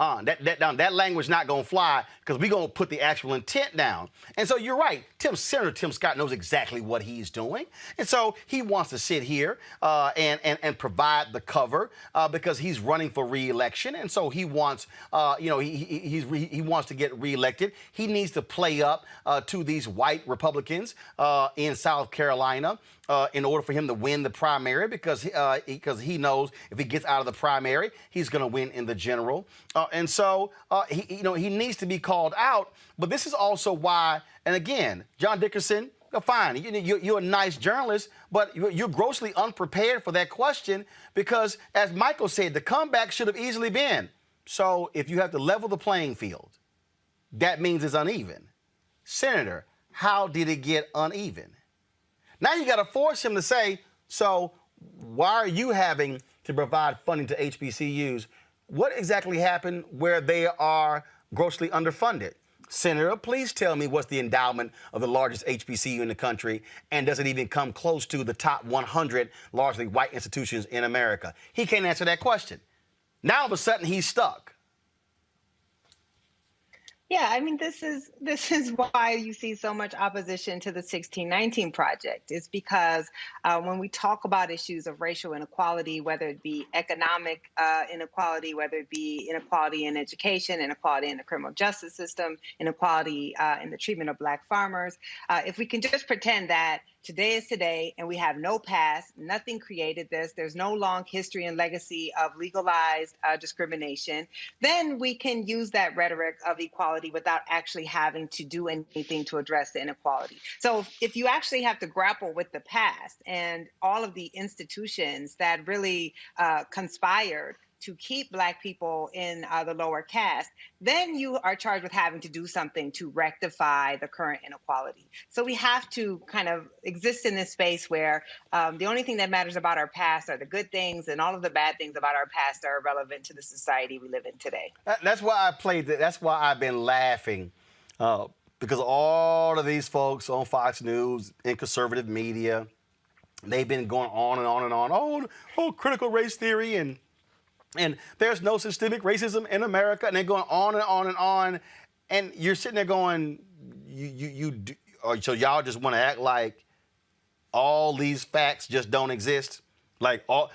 That language not going to fly, because we're going to put the actual intent down. And so you're right. Senator Tim Scott knows exactly what he's doing. And so he wants to sit here and provide the cover because he's running for re-election. And so he wants, he wants to get reelected. He needs to play up to these white Republicans in South Carolina in order for him to win the primary, because he knows if he gets out of the primary, he's going to win in the general. And so he needs to be called out. But this is also why, and again, John Dickerson, fine, you're a nice journalist, but you're grossly unprepared for that question, because, as Michael said, the comeback should have easily been, so if you have to level the playing field, that means it's uneven. Senator, how did it get uneven? Now you got to force him to say, so why are you having to provide funding to HBCUs? What exactly happened where they are grossly underfunded? Senator, please tell me what's the endowment of the largest HBCU in the country, and does it even come close to the top 100 largely white institutions in America? He can't answer that question. Now all of a sudden he's stuck. Yeah, I mean, this is why you see so much opposition to the 1619 Project. It's because when we talk about issues of racial inequality, whether it be economic inequality, whether it be inequality in education, inequality in the criminal justice system, inequality in the treatment of Black farmers, if we can just pretend that today is today, and we have no past, nothing created this, there's no long history and legacy of legalized discrimination, then we can use that rhetoric of equality without actually having to do anything to address the inequality. So if you actually have to grapple with the past and all of the institutions that really conspired to keep Black people in the lower caste, then you are charged with having to do something to rectify the current inequality. So we have to kind of exist in this space where the only thing that matters about our past are the good things, and all of the bad things about our past are irrelevant to the society we live in today. That's why I played that. That's why I've been laughing, because all of these folks on Fox News and conservative media, they've been going on and on and on. Oh, critical race theory, and there's no systemic racism in America, and they're going on and on and on, and you're sitting there going, so y'all just want to act like all these facts just don't exist,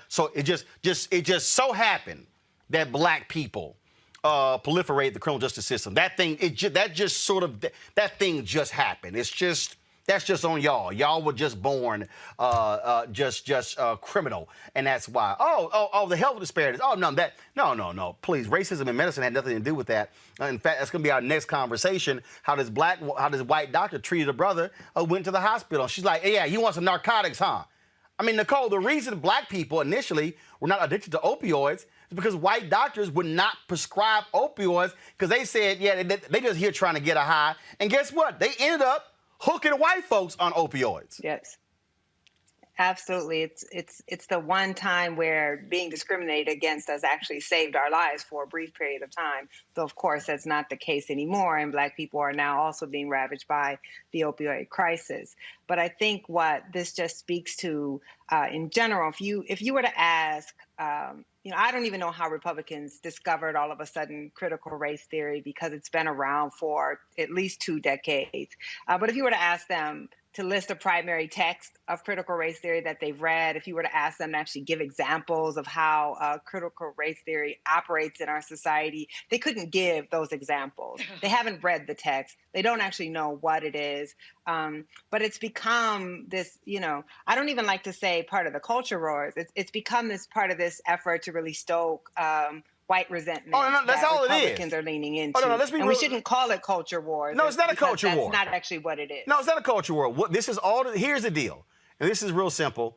so it just so happened that Black people proliferate the criminal justice system. That thing just happened. It's just That's just on y'all. Y'all were just born criminal, and that's why. Oh, the health disparities. Oh, no. Please, racism in medicine had nothing to do with that. In fact, that's going to be our next conversation. How this white doctor treated a brother who went to the hospital. She's like, yeah, you want some narcotics, huh? I mean, Nicole, the reason black people initially were not addicted to opioids is because white doctors would not prescribe opioids because they said, yeah, they just here trying to get a high. And guess what? They ended up hooking white folks on opioids. Yes. Absolutely. It's the one time where being discriminated against has actually saved our lives for a brief period of time. So, of course, that's not the case anymore. And Black people are now also being ravaged by the opioid crisis. But I think what this just speaks to in general, if you were to ask, I don't even know how Republicans discovered all of a sudden critical race theory because it's been around for at least 2 decades. But if you were to ask them to list a primary text of critical race theory that they've read, if you were to ask them to actually give examples of how critical race theory operates in our society, they couldn't give those examples. They haven't read the text. They don't actually know what it is. But it's become this, I don't even like to say part of the culture wars. It's become this part of this effort to really stoke white resentment. Oh, no, that's that all Republicans it is. are leaning into. Oh, no, let's be and real. we shouldn't call it culture wars. No, it's not a culture war. That's not actually what it is. No, it's not a culture war. This is all. Here's the deal, and this is real simple,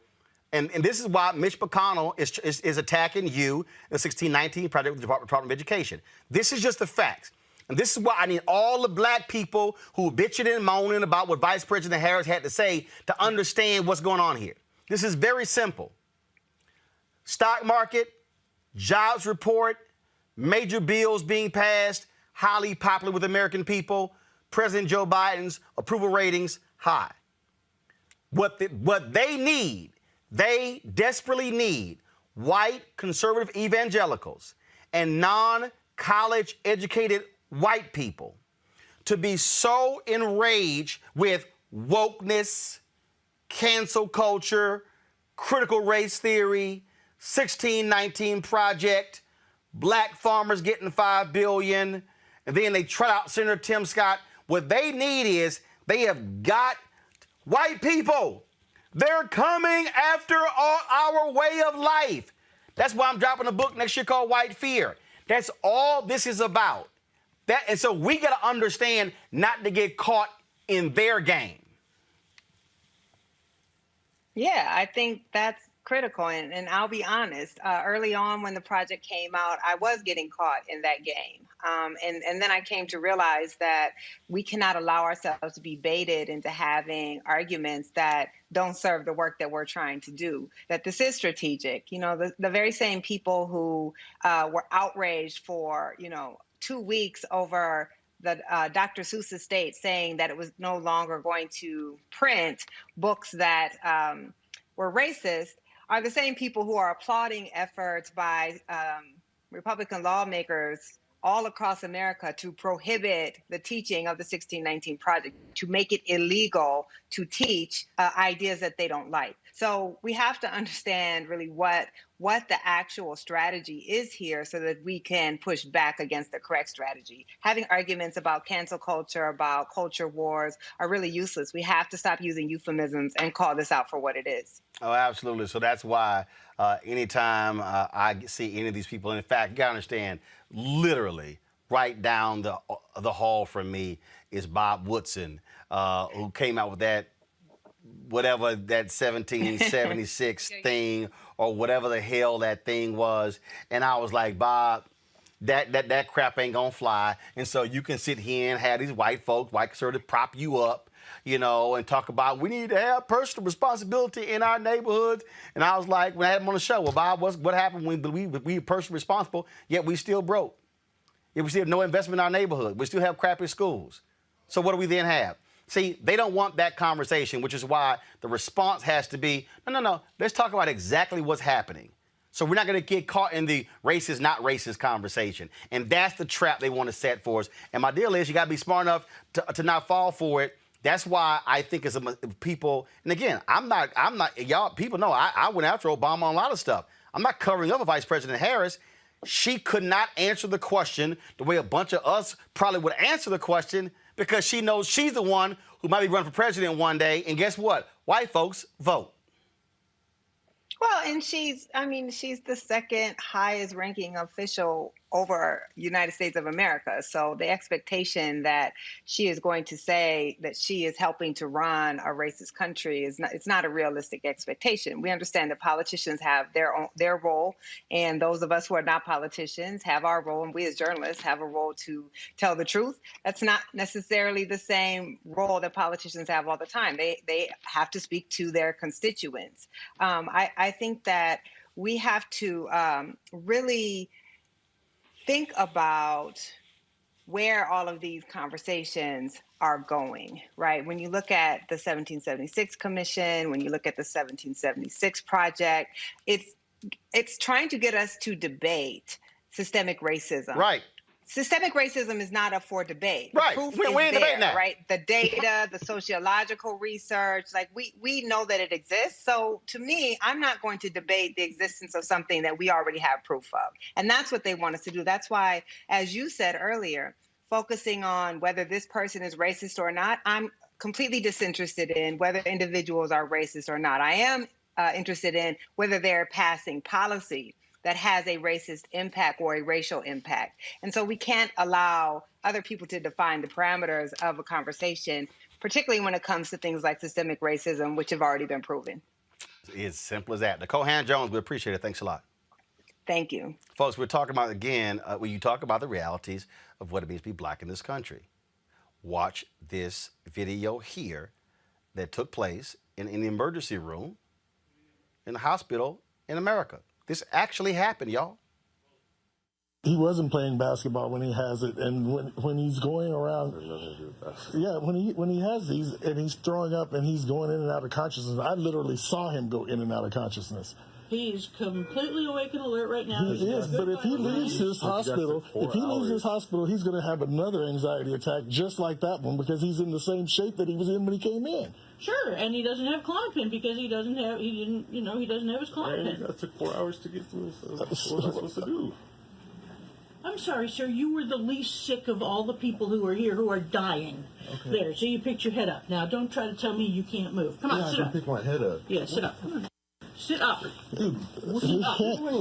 and this is why Mitch McConnell is attacking you, the 1619 project with the Department of Education. This is just the facts. And this is why I need all the black people who are bitching and moaning about what Vice President Harris had to say to understand what's going on here. This is very simple. Stock market, jobs report, major bills being passed, highly popular with American people, President Joe Biden's approval ratings high. What they need, they desperately need white conservative evangelicals and non-college educated white people to be so enraged with wokeness, cancel culture, critical race theory, 1619 project, black farmers getting $5 billion, and then they trot out Senator Tim Scott. What they need is they have got white people. They're coming after our way of life. That's why I'm dropping a book next year called White Fear. That's all this is about. And so we got to understand not to get caught in their game. Yeah, I think that's critical. And I'll be honest, early on when the project came out, I was getting caught in that game. And then I came to realize that we cannot allow ourselves to be baited into having arguments that don't serve the work that we're trying to do, that this is strategic. The very same people who were outraged for, 2 weeks over the Dr. Seuss estate saying that it was no longer going to print books that were racist are the same people who are applauding efforts by Republican lawmakers all across America to prohibit the teaching of the 1619 Project, to make it illegal to teach ideas that they don't like. So we have to understand really what the actual strategy is here so that we can push back against the correct strategy. Having arguments about cancel culture, about culture wars are really useless. We have to stop using euphemisms and call this out for what it is. Oh, absolutely. So that's why anytime I see any of these people, and in fact, you got to understand, literally right down the hall from me is Bob Woodson, who came out with that 1776 thing or whatever the hell that thing was. And I was like, Bob, that crap ain't gonna fly. And so you can sit here and have these white folks, white conservatives, prop you up, and talk about we need to have personal responsibility in our neighborhoods. And I was like, when I had him on the show, well, Bob, what happened when we were personally responsible, yet we still broke? Yet we still have no investment in our neighborhood. We still have crappy schools. So what do we then have? See, they don't want that conversation, which is why the response has to be, no, let's talk about exactly what's happening. So we're not going to get caught in the racist, not racist conversation. And that's the trap they want to set for us. And my deal is you got to be smart enough to not fall for it. That's why I think as people, and again, I'm not, y'all, people know I went after Obama on a lot of stuff. I'm not covering up with Vice President Harris. She could not answer the question the way a bunch of us probably would answer the question because she knows she's the one who might be running for president one day. And guess what? White folks vote. Well, and she's the second highest ranking official over United States of America. So the expectation that she is going to say that she is helping to run a racist country it's not a realistic expectation. We understand that politicians have their role, and those of us who are not politicians have our role, and we as journalists have a role to tell the truth. That's not necessarily the same role that politicians have all the time. They have to speak to their constituents. I think that we have to really think about where all of these conversations are going, right? When you look at the 1776 Commission, when you look at the 1776 Project, it's trying to get us to debate systemic racism. Right. Systemic racism is not up for debate. Right. The proof We is ain't debating there, that. right? The data, the sociological research, like we know that it exists. So to me, I'm not going to debate the existence of something that we already have proof of. And that's what they want us to do. That's why, as you said earlier, focusing on whether this person is racist or not, I'm completely disinterested in whether individuals are racist or not. I am interested in whether they're passing policy that has a racist impact or a racial impact. And so we can't allow other people to define the parameters of a conversation, particularly when it comes to things like systemic racism, which have already been proven. It's simple as that. Nicole Hand-Jones, we appreciate it. Thanks a lot. Thank you. Folks, we're talking about, again, when you talk about the realities of what it means to be black in this country. Watch this video here that took place in the emergency room in a hospital in America. This actually happened, y'all. He wasn't playing basketball when he has it, and when he's going around, yeah, when he has these and he's throwing up and he's going in and out of consciousness. I literally saw him go in and out of consciousness. He's completely awake and alert right now. He is, but if he leaves this hospital, he's going to have another anxiety attack just like that one because he's in the same shape that he was in when he came in. Sure, and he doesn't have Klonopin because he doesn't have his Klonopin. That took 4 hours to get through. So what was I supposed to do? I'm sorry, sir. You were the least sick of all the people who are here who are dying. Okay. There, so you picked your head up. Now, don't try to tell me you can't move. Come on, sit up. I can pick my head up. Yeah, sit up. Come on. Sit up. Dude, sit up.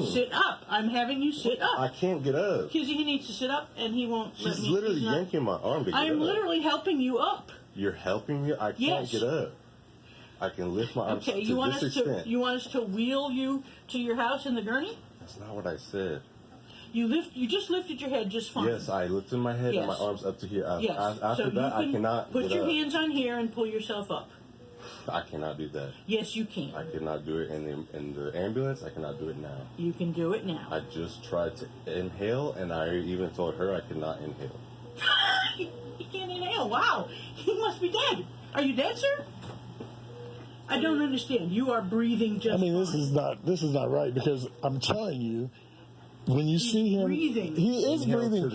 Sit up. I'm having you sit up. I can't get up. Kizzy, he needs to sit up, and he won't let me. She's literally yanking my arm to get up. I'm literally helping you up. You're helping me? I can't get up. I can lift my arms to this extent. You want us to wheel you to your house in the gurney? That's not what I said. You just lifted your head just fine. Yes, I lifted my head and my arms up to here. After that, I cannot put your hands on here and pull yourself up. I cannot do that. Yes, you can. I cannot do it in the ambulance. I cannot do it now. You can do it now. I just tried to inhale, and I even told her I cannot inhale. You can't inhale. Wow. You must be dead. Are you dead, sir? I don't understand. You are breathing just fine. This is not right because I'm telling you, when you see him, he is breathing.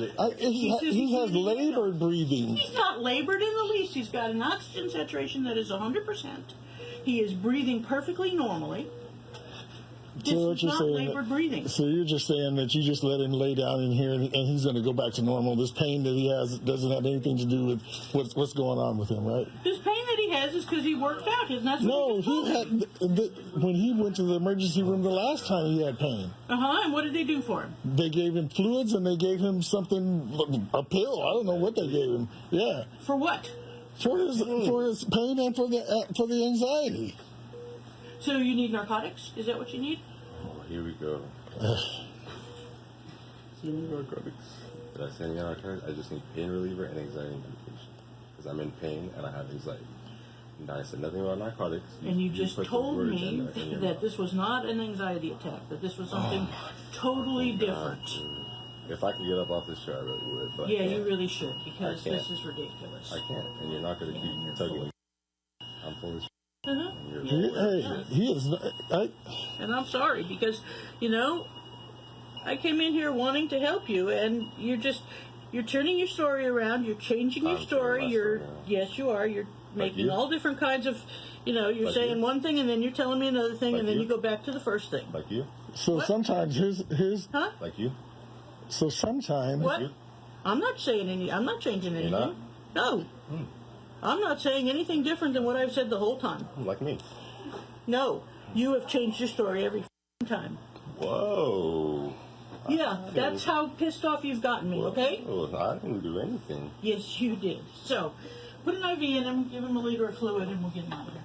He has labored breathing. He's not labored in the least. He's got an oxygen saturation that is 100%. He is breathing perfectly normally. This is not labored breathing. So you're just saying that you just let him lay down in here and he's going to go back to normal. This pain that he has doesn't have anything to do with what's going on with him, right? This pain that he has is because he worked out. When he went to the emergency room the last time, he had pain. And what did they do for him? They gave him fluids and they gave him something, a pill. I don't know what they gave him. Yeah. For what? For his pain and for the anxiety. So you need narcotics? Is that what you need? Oh, here we go. You need narcotics. Did I send you narcotics? I just need pain reliever and anxiety medication. Because I'm in pain and I have anxiety. And I said nothing about narcotics. And you just told me that this was not an anxiety attack, that this was something totally different. If I could get up off this chair, I really would. But yeah, you really should, because this is ridiculous. I can't, and you're not going to keep tugging me. I'm full of shit. He is. And I'm sorry because, I came in here wanting to help you, and you're turning your story around. You're changing your story. Yes, you are. You're making all different kinds of, you're saying one thing and then you're telling me another thing, and then you go back to the first thing. Like you. So sometimes here's. Huh? Like you. So sometimes. What? I'm not saying I'm not changing anything. You're not? No. I'm not saying anything different than what I've said the whole time. Like me. No. You have changed your story every time. Whoa. Yeah, that's how pissed off you've gotten me, okay? Oh, I didn't do anything. Yes, you did. So, put an IV in him, give him a liter of fluid, and we'll get him out of here.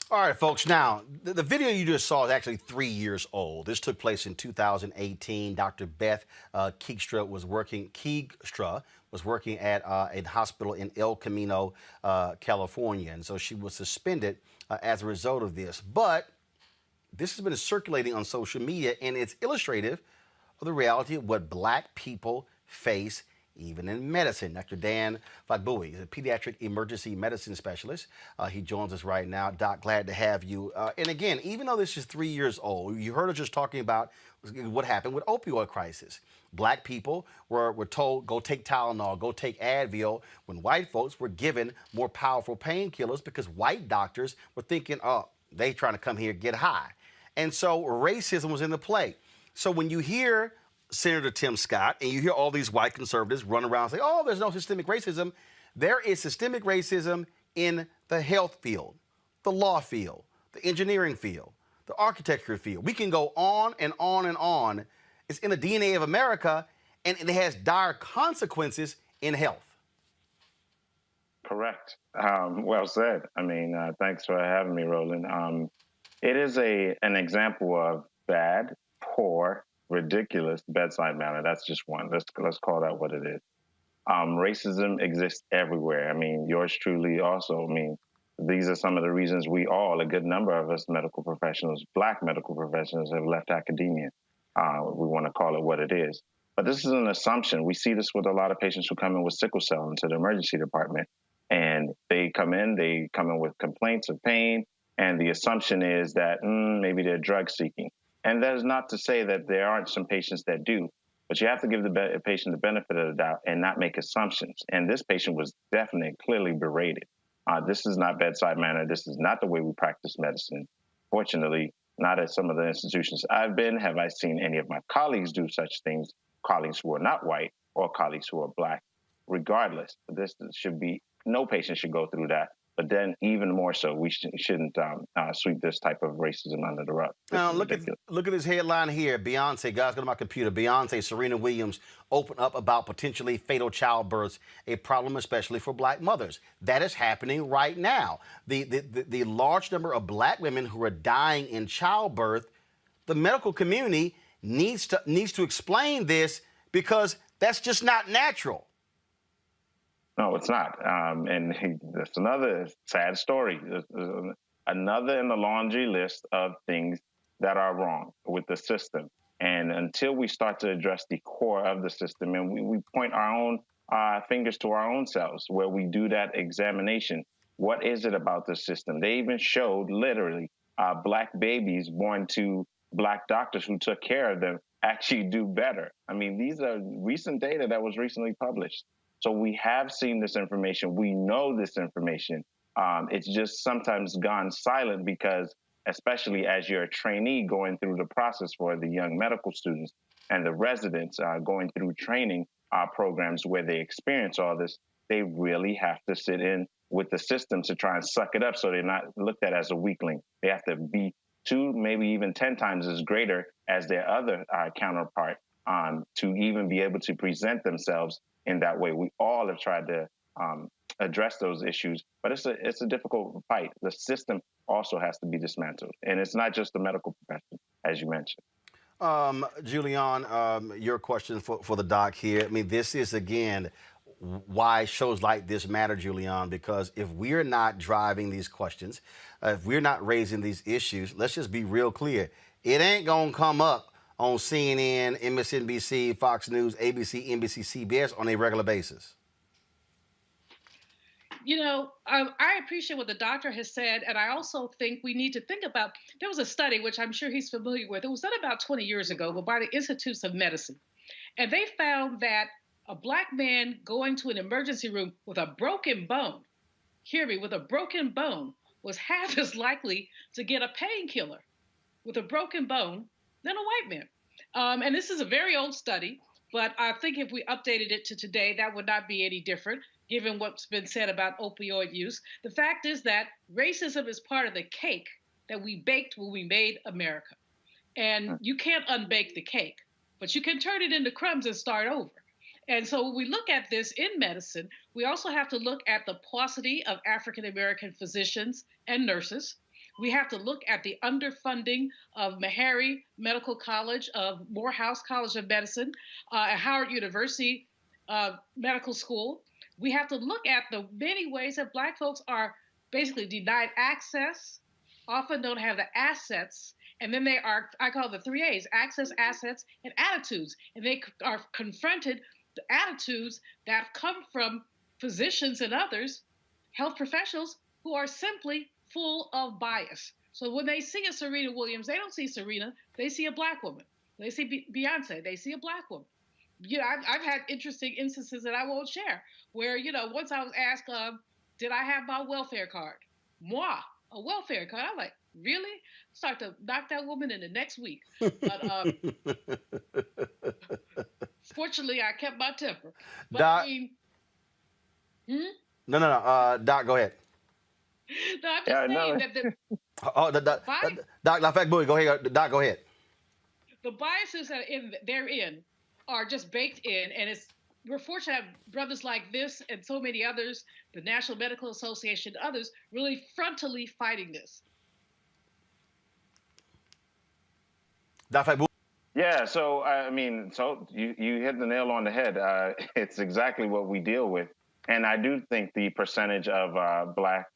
All right, folks. Now, the video you just saw is actually 3 years old. This took place in 2018. Dr. Beth Keegstra was working at a hospital in El Camino, California. And so she was suspended as a result of this. But this has been circulating on social media, and it's illustrative of the reality of what Black people face even in medicine. Dr. Dan Fagboui is a pediatric emergency medicine specialist. He joins us right now. Doc, glad to have you. And again, even though this is 3 years old, you heard us just talking about what happened with opioid crisis. Black people were told, go take Tylenol, go take Advil, when white folks were given more powerful painkillers because white doctors were thinking, oh, they trying to come here and get high. And so racism was in the play. So when you hear Senator Tim Scott, and you hear all these white conservatives run around and say, oh, there's no systemic racism. There is systemic racism in the health field, the law field, the engineering field, the architecture field. We can go on and on and on. It's in the DNA of America, and it has dire consequences in health. Correct. Well said. I mean, thanks for having me, Roland. It is an example of bad, poor, ridiculous bedside manner. That's just one. Let's call that what it is. Racism exists everywhere. I mean, yours truly also. I mean, these are some of the reasons we all, a good number of us medical professionals, Black medical professionals, have left academia. We want to call it what it is. But this is an assumption. We see this with a lot of patients who come in with sickle cell into the emergency department. And they come in with complaints of pain. And the assumption is that maybe they're drug seeking. And that is not to say that there aren't some patients that do, but you have to give the patient the benefit of the doubt and not make assumptions. And this patient was definitely, clearly berated. This is not bedside manner. This is not the way we practice medicine. Fortunately, not at some of the institutions I've been have I seen any of my colleagues do such things, colleagues who are not white or colleagues who are Black. Regardless, this should be, no patient should go through that. But then even more so, we shouldn't sweep this type of racism under the rug. Now, look at this headline here. Beyonce, guys, go to my computer. Beyonce, Serena Williams open up about potentially fatal childbirths, a problem especially for Black mothers. That is happening right now. The large number of Black women who are dying in childbirth, the medical community needs to explain this because that's just not natural. No, it's not. And that's another sad story. Another in the laundry list of things that are wrong with the system. And until we start to address the core of the system and we point our own fingers to our own selves where we do that examination, what is it about the system? They even showed literally Black babies born to Black doctors who took care of them actually do better. I mean, these are recent data that was recently published. So we have seen this information. We know this information. It's just sometimes gone silent because, especially as you're a trainee going through the process for the young medical students and the residents going through training programs where they experience all this, they really have to sit in with the system to try and suck it up so they're not looked at as a weakling. They have to be 2, maybe even 10 times as greater as their other counterpart to even be able to present themselves in that way. We all have tried to address those issues, but it's a difficult fight. The system also has to be dismantled, and it's not just the medical profession, as you mentioned. Julian, your question for the doc here. I mean, this is, again, why shows like this matter, Julian, because if we're not driving these questions, if we're not raising these issues, let's just be real clear. It ain't going to come up on CNN, MSNBC, Fox News, ABC, NBC, CBS on a regular basis. You know, I appreciate what the doctor has said, and I also think we need to think about, there was a study, which I'm sure he's familiar with, it was done about 20 years ago, but by the Institutes of Medicine, and they found that a Black man going to an emergency room with a broken bone, hear me, with a broken bone, was half as likely to get a painkiller with a broken bone than a white man. And this is a very old study, But I think if we updated it to today, that would not be any different, given what's been said about opioid use. The fact is that racism is part of the cake that we baked when we made America. And you can't unbake the cake, but you can turn it into crumbs and start over. And so when we look at this in medicine, we also have to look at the paucity of African-American physicians and nurses. We have to look at the underfunding of Meharry Medical College, of Morehouse College of Medicine, at Howard University Medical School. We have to look at the many ways that Black folks are basically denied access, often don't have the assets, and then they are, I call the 3 A's, access, assets, and attitudes. And they are confronted the attitudes that come from physicians and others, health professionals, who are simply full of bias. So when they see a Serena Williams, they don't see Serena, they see a Black woman. They see Beyonce, they see a Black woman. You know, I've had interesting instances that I won't share, where, you know, once I was asked, did I have my welfare card? Moi, a welfare card. I'm like, really? Start to knock that woman in the next week. But fortunately, I kept my temper. But Doc, I mean, No, Doc, go ahead. No, I'm just saying that Doc, Fat Boy, go ahead. Doc, go ahead. The biases that they're in are just baked in, and we're fortunate to have brothers like this and so many others, the National Medical Association, others, really frontally fighting this. Doc, Fat Boy. Yeah, so I mean, so you hit the nail on the head. It's exactly what we deal with. And I do think the percentage of Black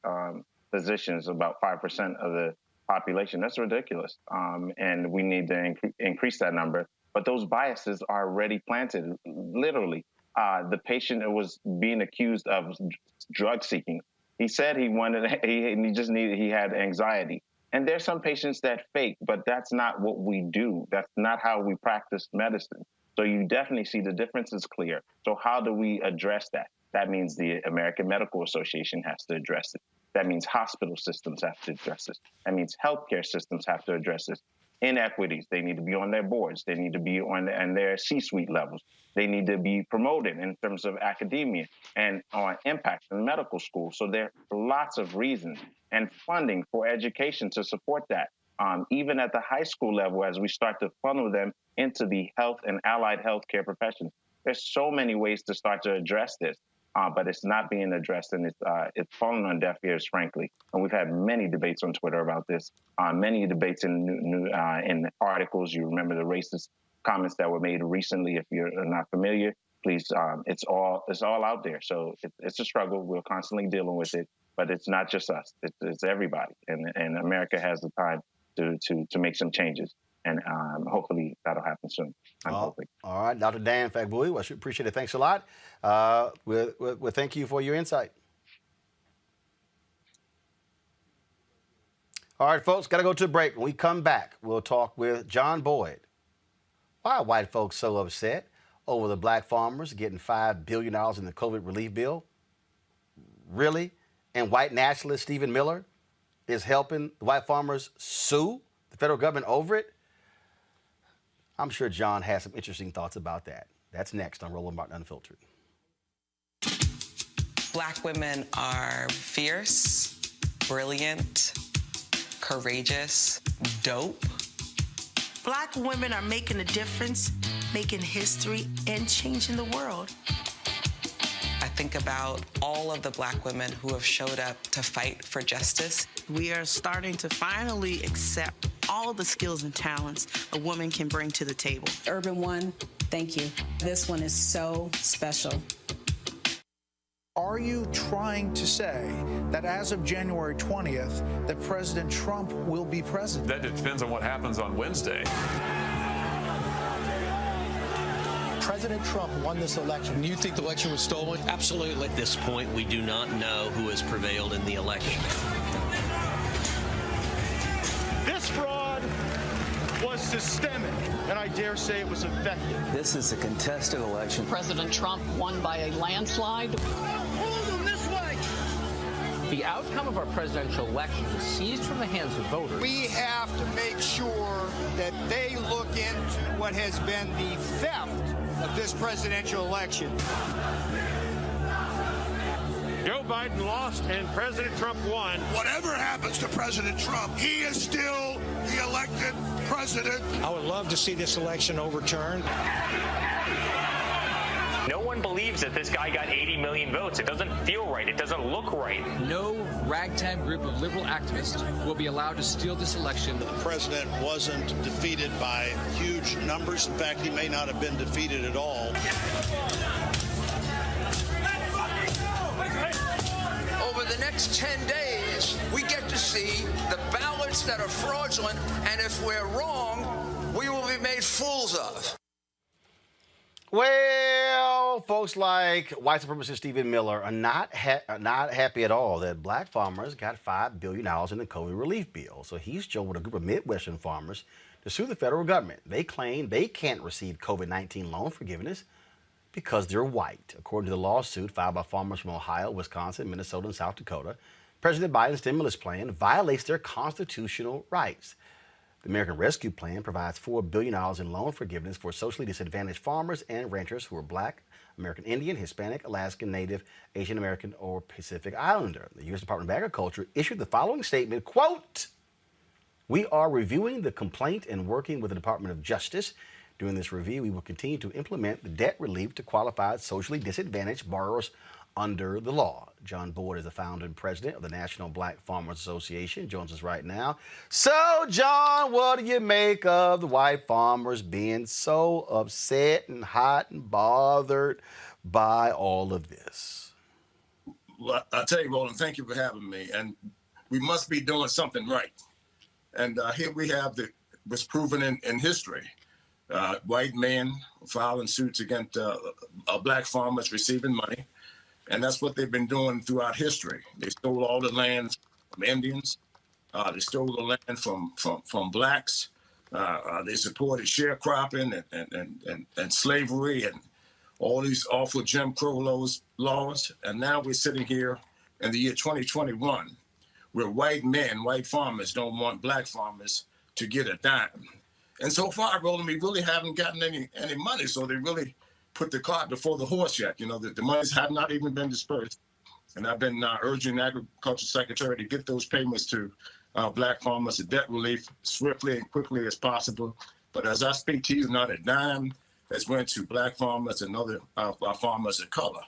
physicians, about 5% of the population, that's ridiculous. And we need to increase that number. But those biases are already planted, literally. The patient was being accused of drug seeking. He said he had anxiety. And there's some patients that fake, but that's not what we do. That's not how we practice medicine. So you definitely see the difference is clear. So how do we address that? That means the American Medical Association has to address it. That means hospital systems have to address this. That means healthcare systems have to address this. Inequities, they need to be on their boards. They need to be on their C-suite levels. They need to be promoted in terms of academia and on impact in medical school. So there are lots of reasons and funding for education to support that. Even at the high school level, as we start to funnel them into the health and allied healthcare professions. There's so many ways to start to address this. But it's not being addressed, and it's falling on deaf ears, frankly. And we've had many debates on Twitter about this, many debates in articles. You remember the racist comments that were made recently. If you're not familiar, please, it's all out there. So it's a struggle. We're constantly dealing with it, but it's not just us. It's everybody, and America has the time to make some changes. And hopefully that'll happen soon. All right, Dr. Dan Fagbui, I appreciate it. Thanks a lot. We'll thank you for your insight. All right, folks, got to go to a break. When we come back, we'll talk with John Boyd. Why are white folks so upset over the Black farmers getting $5 billion in the COVID relief bill? Really? And white nationalist Stephen Miller is helping the white farmers sue the federal government over it? I'm sure John has some interesting thoughts about that. That's next on Roland Martin Unfiltered. Black women are fierce, brilliant, courageous, dope. Black women are making a difference, making history, and changing the world. I think about all of the Black women who have showed up to fight for justice. We are starting to finally accept all the skills and talents a woman can bring to the table. Urban One, thank you. This one is so special. Are you trying to say that as of January 20th, that President Trump will be president? That depends on what happens on Wednesday. President Trump won this election. You think the election was stolen? Absolutely. At this point, we do not know who has prevailed in the election. This fraud was systemic, and I dare say it was effective. This is a contested election. President Trump won by a landslide. Hold them this way. The outcome of our presidential election was seized from the hands of voters. We have to make sure that they look into what has been the theft of this presidential election. Joe Biden lost and President Trump won. Whatever happens to President Trump, he is still the elected president. I would love to see this election overturned. No one believes that this guy got 80 million votes. It doesn't feel right. It doesn't look right. No ragtag group of liberal activists will be allowed to steal this election. The president wasn't defeated by huge numbers. In fact, he may not have been defeated at all. Over the next 10 days, we get to see the ballots that are fraudulent, and if we're wrong, we will be made fools of. Well, folks like white supremacist Stephen Miller are not happy at all that black farmers got $5 billion in the COVID relief bill. So he's joined with a group of Midwestern farmers to sue the federal government. They claim they can't receive COVID-19 loan forgiveness because they're white. According to the lawsuit filed by farmers from Ohio, Wisconsin, Minnesota, and South Dakota, President Biden's stimulus plan violates their constitutional rights. The American Rescue Plan provides $4 billion in loan forgiveness for socially disadvantaged farmers and ranchers who are Black, American Indian, Hispanic, Alaskan, Native, Asian American, or Pacific Islander. The U.S. Department of Agriculture issued the following statement, quote, "We are reviewing the complaint and working with the Department of Justice. During this review, we will continue to implement the debt relief to qualified socially disadvantaged borrowers under the law." John Boyd is the founder and president of the National Black Farmers Association, joins us right now. So, John, what do you make of the white farmers being so upset and hot and bothered by all of this? Well, I'll tell you, Roland, thank you for having me. And we must be doing something right. And here we have what's proven in history. White men filing suits against black farmers receiving money. And that's what they've been doing throughout history. They stole all the land from Indians. They stole the land from blacks. They supported sharecropping and slavery and all these awful Jim Crow laws. And now we're sitting here in the year 2021 where white farmers don't want black farmers to get a dime. And so far, Roland, we really haven't gotten any money. So they really put the cart before the horse yet. You know, the monies have not even been dispersed. And I've been urging the Agriculture Secretary to get those payments to black farmers, the debt relief, swiftly and quickly as possible. But as I speak to you, not a dime has went to black farmers and other farmers of color.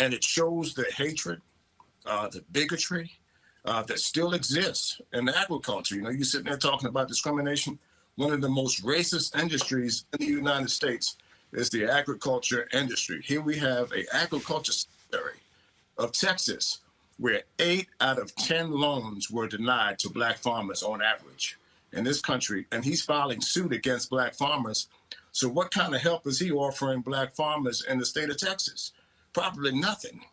And it shows the hatred, the bigotry that still exists in agriculture. You know, you're sitting there talking about discrimination. One of the most racist industries in the United States is the agriculture industry. Here we have an agriculture secretary of Texas where 8 out of 10 loans were denied to black farmers on average in this country, and he's filing suit against black farmers. So what kind of help is he offering black farmers in the state of Texas? Probably nothing.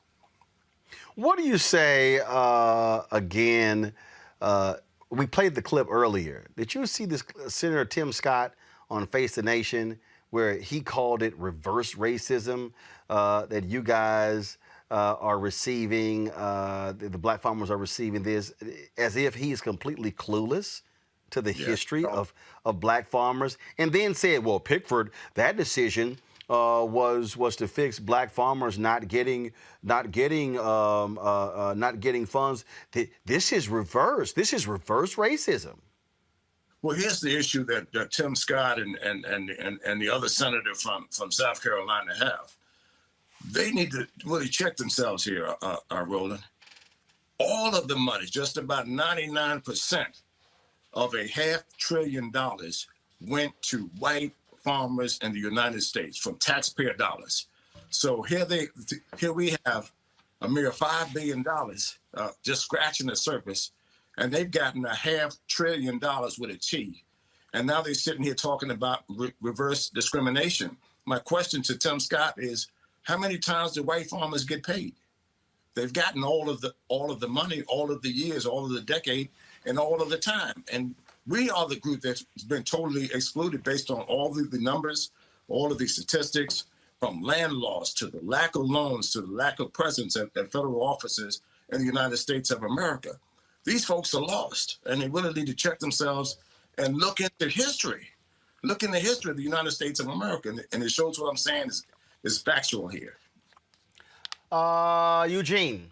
What do you say, again, we played the clip earlier. Did you see this Senator Tim Scott on Face the Nation where he called it reverse racism that you guys are receiving, the black farmers are receiving this, as if he's completely clueless to the history of black farmers, and then said, well, Pickford, that decision was to fix black farmers not getting funds. This is reverse racism. Well, here's the issue that Tim Scott and the other senator from South Carolina have. They need to really check themselves here, Roland. All of the money, just about 99% of $500 billion went to white farmers in the United States from taxpayer dollars. So here we have a mere $5 billion just scratching the surface, and they've gotten $500 billion with a T. And now they're sitting here talking about reverse discrimination. My question to Tim Scott is, how many times do white farmers get paid? They've gotten all of the money, all of the years, all of the decade, and all of the time. And we are the group that's been totally excluded based on all of the numbers, all of the statistics, from land loss to the lack of loans to the lack of presence at federal offices in the United States of America. These folks are lost, and they really need to check themselves and look into history. Look in the history of the United States of America, and it shows what I'm saying is factual here. Eugene.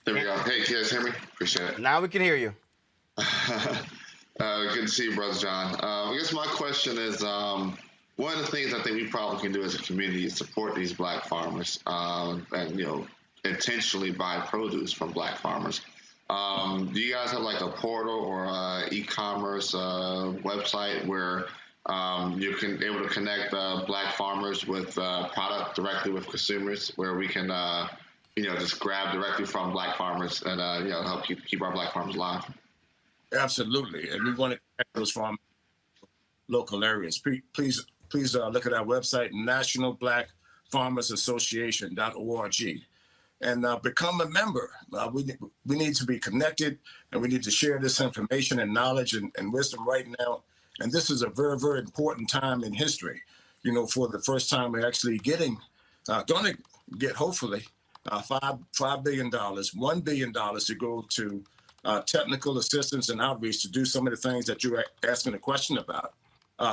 There we go. Hey, can you guys hear me? Appreciate it. Now we can hear you. Good to see you, Brother John. I guess my question is, one of the things I think we probably can do as a community is support these Black farmers, and intentionally buy produce from Black farmers. Do you guys have like a portal or a e-commerce website where you can able to connect Black farmers with product directly with consumers, where we can just grab directly from Black farmers and help keep our Black farmers alive? Absolutely, and we want to connect those from local areas. Please look at our website, nationalblackfarmersassociation.org, and become a member. We need to be connected, and we need to share this information and knowledge and wisdom right now. And this is a very, very important time in history. For the first time, we're actually going to get hopefully $5 billion, $1 billion to go to technical assistance and outreach to do some of the things that you're asking a question about.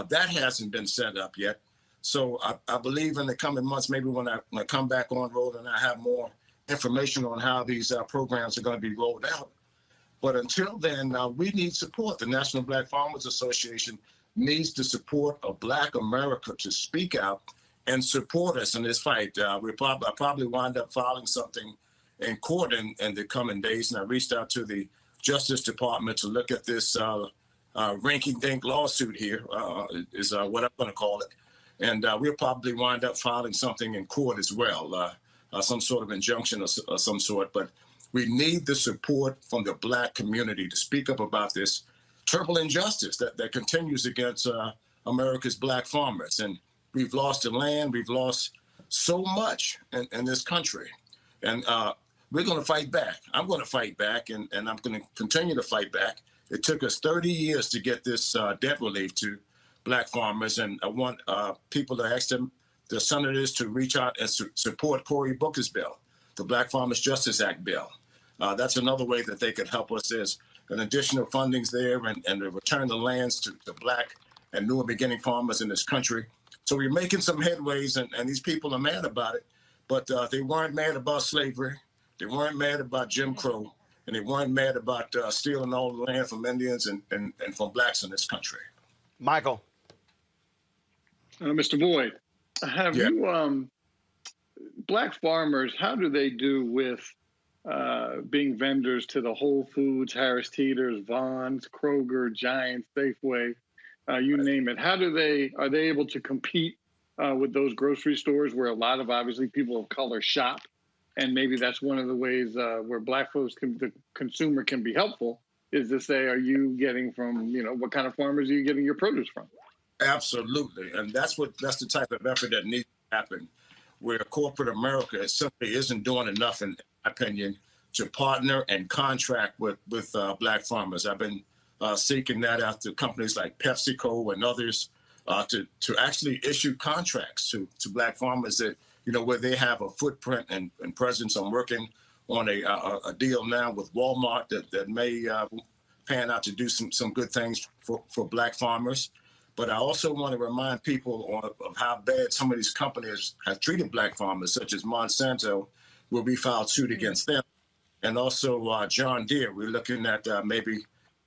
That hasn't been set up yet. So I believe in the coming months, maybe when I come back on Roland, and I have more information on how these programs are going to be rolled out. But until then, we need support. The National Black Farmers Association needs the support of Black America to speak out and support us in this fight. I'll probably wind up filing something in court in the coming days. And I reached out to the Justice Department to look at this rinky-dink lawsuit here, is what I'm going to call it. And we'll probably wind up filing something in court as well, some sort of injunction of some sort. But we need the support from the Black community to speak up about this terrible injustice that continues against America's Black farmers. And we've lost the land. We've lost so much in this country. And we're going to fight back. I'm going to fight back, and I'm going to continue to fight back. It took us 30 years to get this debt relief to Black farmers, and I want people to ask them, the senators, to reach out and support Cory Booker's bill, the Black Farmers Justice Act bill. That's another way that they could help us. There's an additional fundings there, and to return the lands to the Black and newer beginning farmers in this country. So we're making some headways, and these people are mad about it, but they weren't mad about slavery. They weren't mad about Jim Crow, and they weren't mad about stealing all the land from Indians and from Blacks in this country. Michael. Mr. Boyd, have you, Black farmers, how do they do with being vendors to the Whole Foods, Harris Teeter's, Vons, Kroger, Giant, Safeway, you name it? Are they able to compete with those grocery stores where a lot of obviously people of color shop? And maybe that's one of the ways where Black folks the consumer can be helpful, is to say, are you getting from, what kind of farmers are you getting your produce from? Absolutely. And that's the type of effort that needs to happen, where corporate America simply isn't doing enough, in my opinion, to partner and contract with Black farmers. I've been seeking that out to companies like PepsiCo and others to actually issue contracts to Black farmers that, where they have a footprint and presence. I'm working on a deal now with Walmart that may pan out to do some good things for Black farmers. But I also want to remind people of how bad some of these companies have treated Black farmers, such as Monsanto, where we filed suit against them. And also John Deere, we're looking at maybe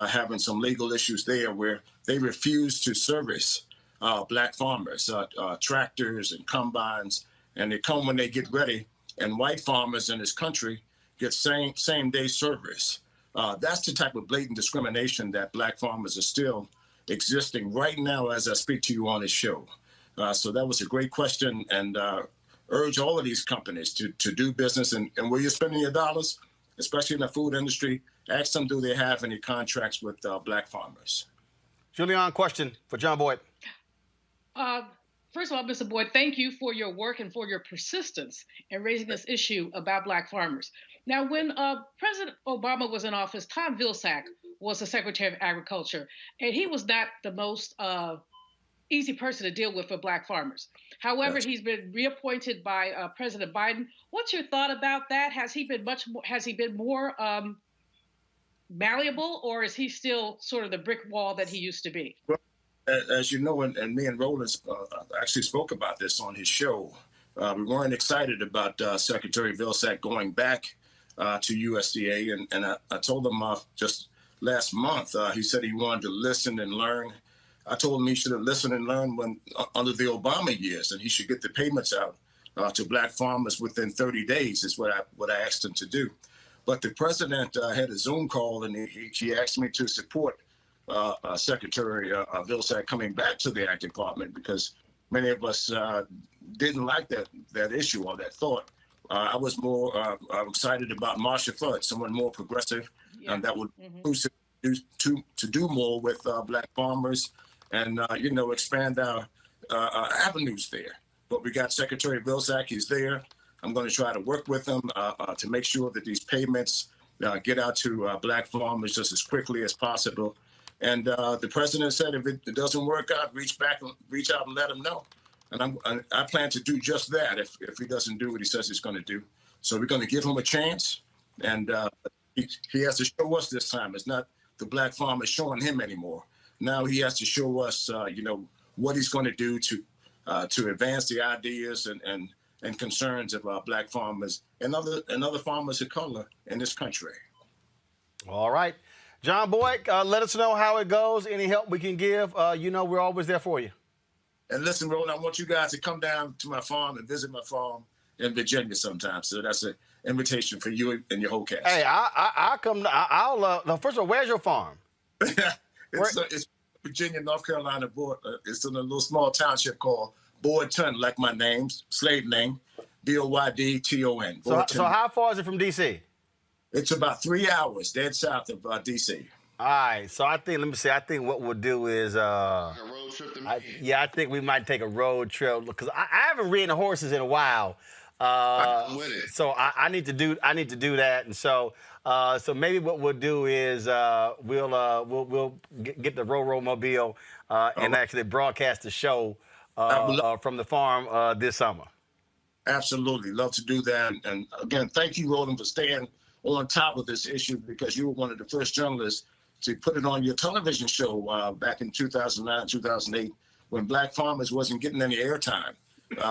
having some legal issues there where they refuse to service Black farmers, tractors and combines, and they come when they get ready. And white farmers in this country get same day service. That's the type of blatant discrimination that Black farmers are still existing right now as I speak to you on this show. So that was a great question, and urge all of these companies to do business. And where you're spending your dollars, especially in the food industry, ask them, do they have any contracts with Black farmers? Julianne, question for John Boyd. First of all, Mr. Boyd, thank you for your work and for your persistence in raising this issue about Black farmers. Now, when President Obama was in office, Tom Vilsack was the Secretary of Agriculture, and he was not the most easy person to deal with for black farmers. However, he's been reappointed by President Biden. What's your thought about that? Has he been more malleable, or is he still sort of the brick wall that he used to be? Well, as you know, and me and Roland actually spoke about this on his show. We weren't excited about Secretary Vilsack going back to USDA, and I told him just last month, he said he wanted to listen and learn. I told him he should have listened and learned when under the Obama years, and he should get the payments out to black farmers within 30 days is what I asked him to do. But the president had a Zoom call, and he asked me to support Secretary Vilsack coming back to the Ag Department because many of us didn't like that issue or that thought. I was more excited about Marsha Flood, someone more progressive, and that would to do more with black farmers and expand our avenues there. But we got Secretary Vilsack. He's there. I'm going to try to work with him to make sure that these payments get out to black farmers just as quickly as possible. And the president said if it doesn't work out, reach out and let him know. And I plan to do just that if he doesn't do what he says he's going to do. So we're going to give him a chance, and he has to show us this time. It's not the black farmers showing him anymore. Now he has to show us, what he's going to do to advance the ideas and concerns of black farmers and other farmers of color in this country. All right. John Boyd, let us know how it goes. Any help we can give, we're always there for you. And listen, Roland, I want you guys to come down to my farm and visit my farm in Virginia sometime. So that's an invitation for you and your whole cast. Hey, I'll come. I'll first of all, where's your farm? It's Virginia, North Carolina border. It's in a little small township called Boydton, like my name, slave name, Boydton. So how far is it from D.C.? It's about 3 hours dead south of D.C. All right, so I think what we'll do is, a road trip to me. I think we might take a road trip because I haven't ridden horses in a while. I'm with it. So I need to do that, and so maybe what we'll do is we'll get the Row Mobile and actually broadcast the show from the farm this summer. Absolutely, love to do that. And again, thank you, Roland, for staying on top of this issue because you were one of the first journalists to put it on your television show back in 2009, 2008, when black farmers wasn't getting any airtime.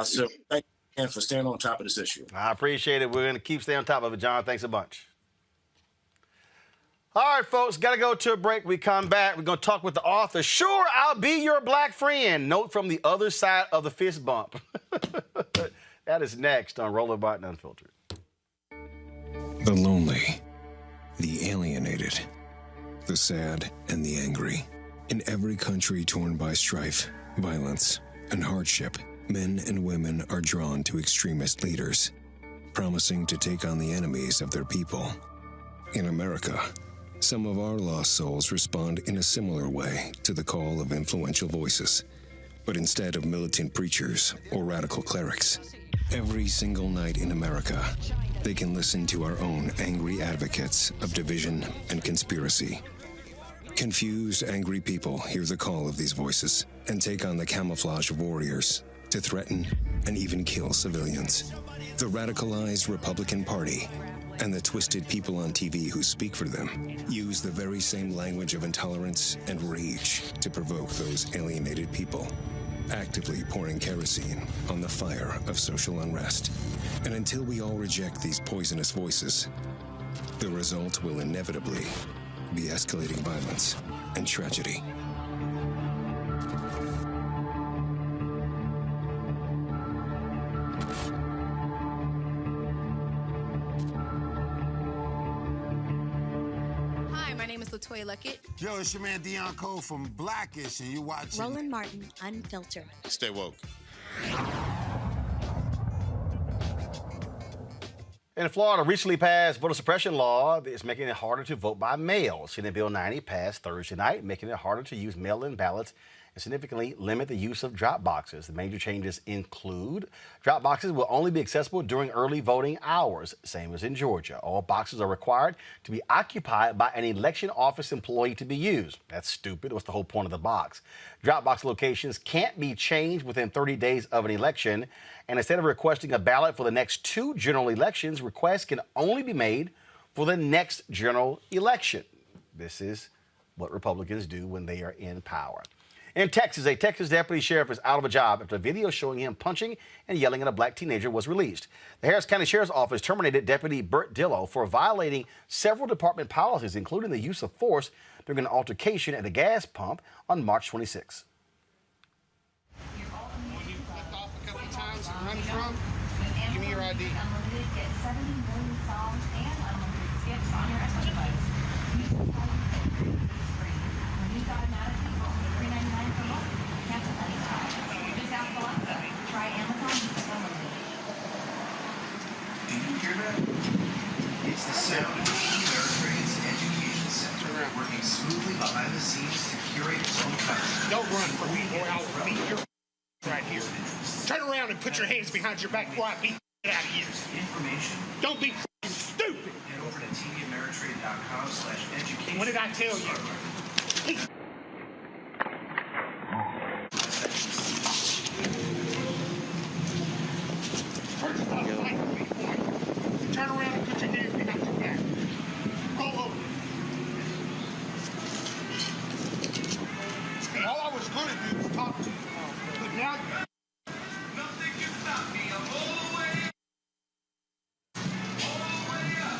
So thank you again for staying on top of this issue. I appreciate it. We're going to keep staying on top of it, John. Thanks a bunch. All right, folks, got to go to a break. We come back. We're going to talk with the author. Sure, I'll be your black friend. Note from the other side of the fist bump. That is next on Roland Martin Unfiltered. The lonely, the alienated, the sad, and the angry. In every country torn by strife, violence, and hardship, men and women are drawn to extremist leaders, promising to take on the enemies of their people. In America, some of our lost souls respond in a similar way to the call of influential voices. But instead of militant preachers or radical clerics, every single night in America, they can listen to our own angry advocates of division and conspiracy. Confused, angry people hear the call of these voices and take on the camouflage of warriors to threaten and even kill civilians. The radicalized Republican Party and the twisted people on TV who speak for them use the very same language of intolerance and rage to provoke those alienated people, actively pouring kerosene on the fire of social unrest. And until we all reject these poisonous voices, the result will inevitably be escalating violence and tragedy. Hi, my name is LaToya Luckett. Yo, it's your man Dion Cole from Blackish, and you're watching Roland Martin Unfiltered. Stay woke. In Florida, recently passed voter suppression law is making it harder to vote by mail. Senate Bill 90 passed Thursday night, making it harder to use mail-in ballots and significantly limit the use of drop boxes. The major changes include drop boxes will only be accessible during early voting hours, same as in Georgia. All boxes are required to be occupied by an election office employee to be used. That's stupid. What's the whole point of the box? Drop box locations can't be changed within 30 days of an election, and instead of requesting a ballot for the next 2 general elections, requests can only be made for the next general election. This is what Republicans do when they are in power. In Texas, a Texas deputy sheriff is out of a job after a video showing him punching and yelling at a black teenager was released. The Harris County Sheriff's Office terminated Deputy Burt Dillow for violating several department policies, including the use of force during an altercation at a gas pump on March 26. Give me your ID. Do you hear that? It's the sound of the Ameritrades Education Center working smoothly behind the scenes to curate its own content. Don't run from me, or I'll beat your right here. Turn around and put your hands behind your back before I beat you out of here. Information. Don't be stupid. Head over to tvameritrade.com/education. What did I tell you? Turn around and put your hands behind your back. Roll over. All I was going to do was talk to you. But now nothing can stop me. I'm all the way up. All the way up.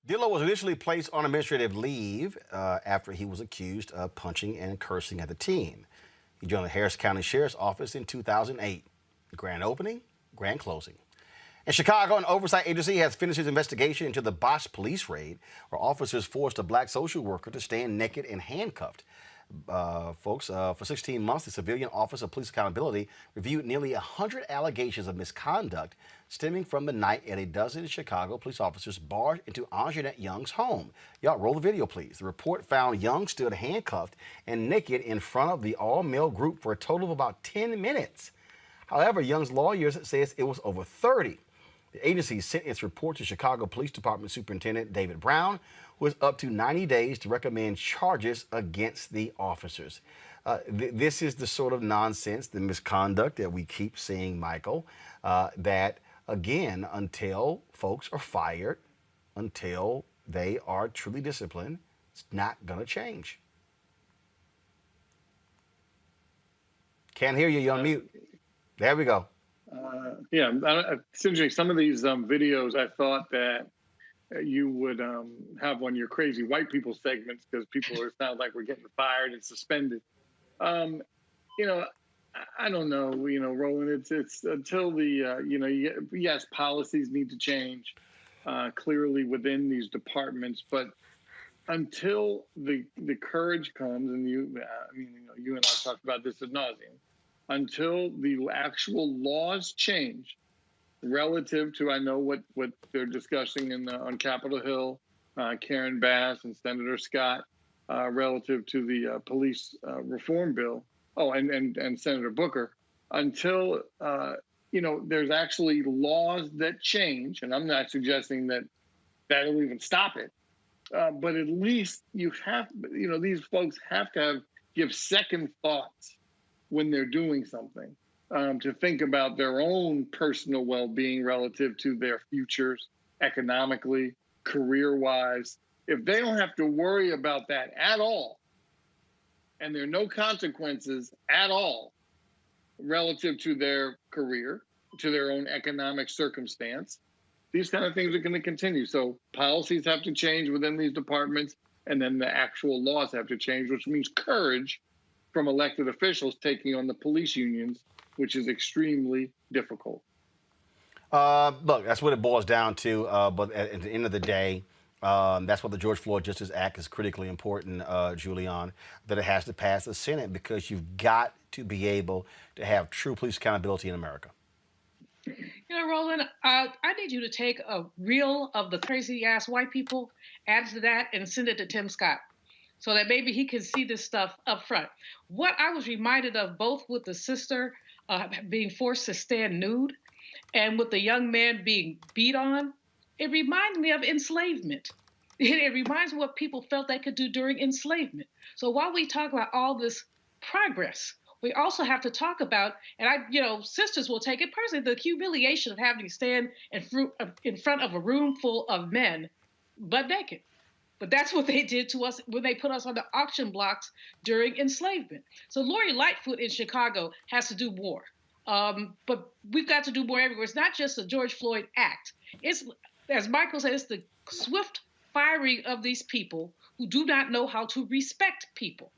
Dillow was initially placed on administrative leave after he was accused of punching and cursing at the teen. He joined the Harris County Sheriff's Office in 2008. Grand opening, grand closing. In Chicago, an oversight agency has finished its investigation into the botched police raid where officers forced a black social worker to stand naked and handcuffed. For 16 months, the Civilian Office of Police Accountability reviewed nearly 100 allegations of misconduct stemming from the night at a dozen Chicago police officers barged into Anjanette Young's home. Y'all, roll the video, please. The report found Young stood handcuffed and naked in front of the all-male group for a total of about 10 minutes. However, Young's lawyers says it was over 30. The agency sent its report to Chicago Police Department Superintendent David Brown, who is up to 90 days to recommend charges against the officers. This is the sort of nonsense, the misconduct that we keep seeing, Michael, that, again, until folks are fired, until they are truly disciplined, it's not going to change. Can't hear you. You're on mute. There we go. Yeah, it's interesting. Some of these videos, I thought that you would have on your crazy white people segments because people are sound like we're getting fired and suspended. I don't know. Roland, it's until the yes, policies need to change clearly within these departments, but until the courage comes, and you and I talked about this ad nauseum. Until the actual laws change relative to, I know what they're discussing on Capitol Hill, Karen Bass and Senator Scott, relative to the police reform bill. Oh, and Senator Booker. Until, there's actually laws that change, and I'm not suggesting that that'll even stop it, but at least you have, these folks have to give second thoughts when they're doing something, to think about their own personal well-being relative to their futures, economically, career-wise. If they don't have to worry about that at all, and there are no consequences at all relative to their career, to their own economic circumstance, these kind of things are going to continue. So policies have to change within these departments, and then the actual laws have to change, which means courage from elected officials taking on the police unions, which is extremely difficult. Look, that's what it boils down to. But at the end of the day, that's why the George Floyd Justice Act is critically important, Julian, that it has to pass the Senate because you've got to be able to have true police accountability in America. Roland, I need you to take a reel of the crazy-ass white people, add to that, and send it to Tim Scott. so that maybe he can see this stuff up front. What I was reminded of, both with the sister being forced to stand nude and with the young man being beat on, it reminds me of enslavement. It reminds me of what people felt they could do during enslavement. So while we talk about all this progress, we also have to talk about, and sisters will take it personally, the humiliation of having to stand in front of a room full of men, butt naked. But that's what they did to us when they put us on the auction blocks during enslavement. So Lori Lightfoot in Chicago has to do more. But we've got to do more everywhere. It's not just the George Floyd Act. It's, as Michael said, it's the swift firing of these people who do not know how to respect people.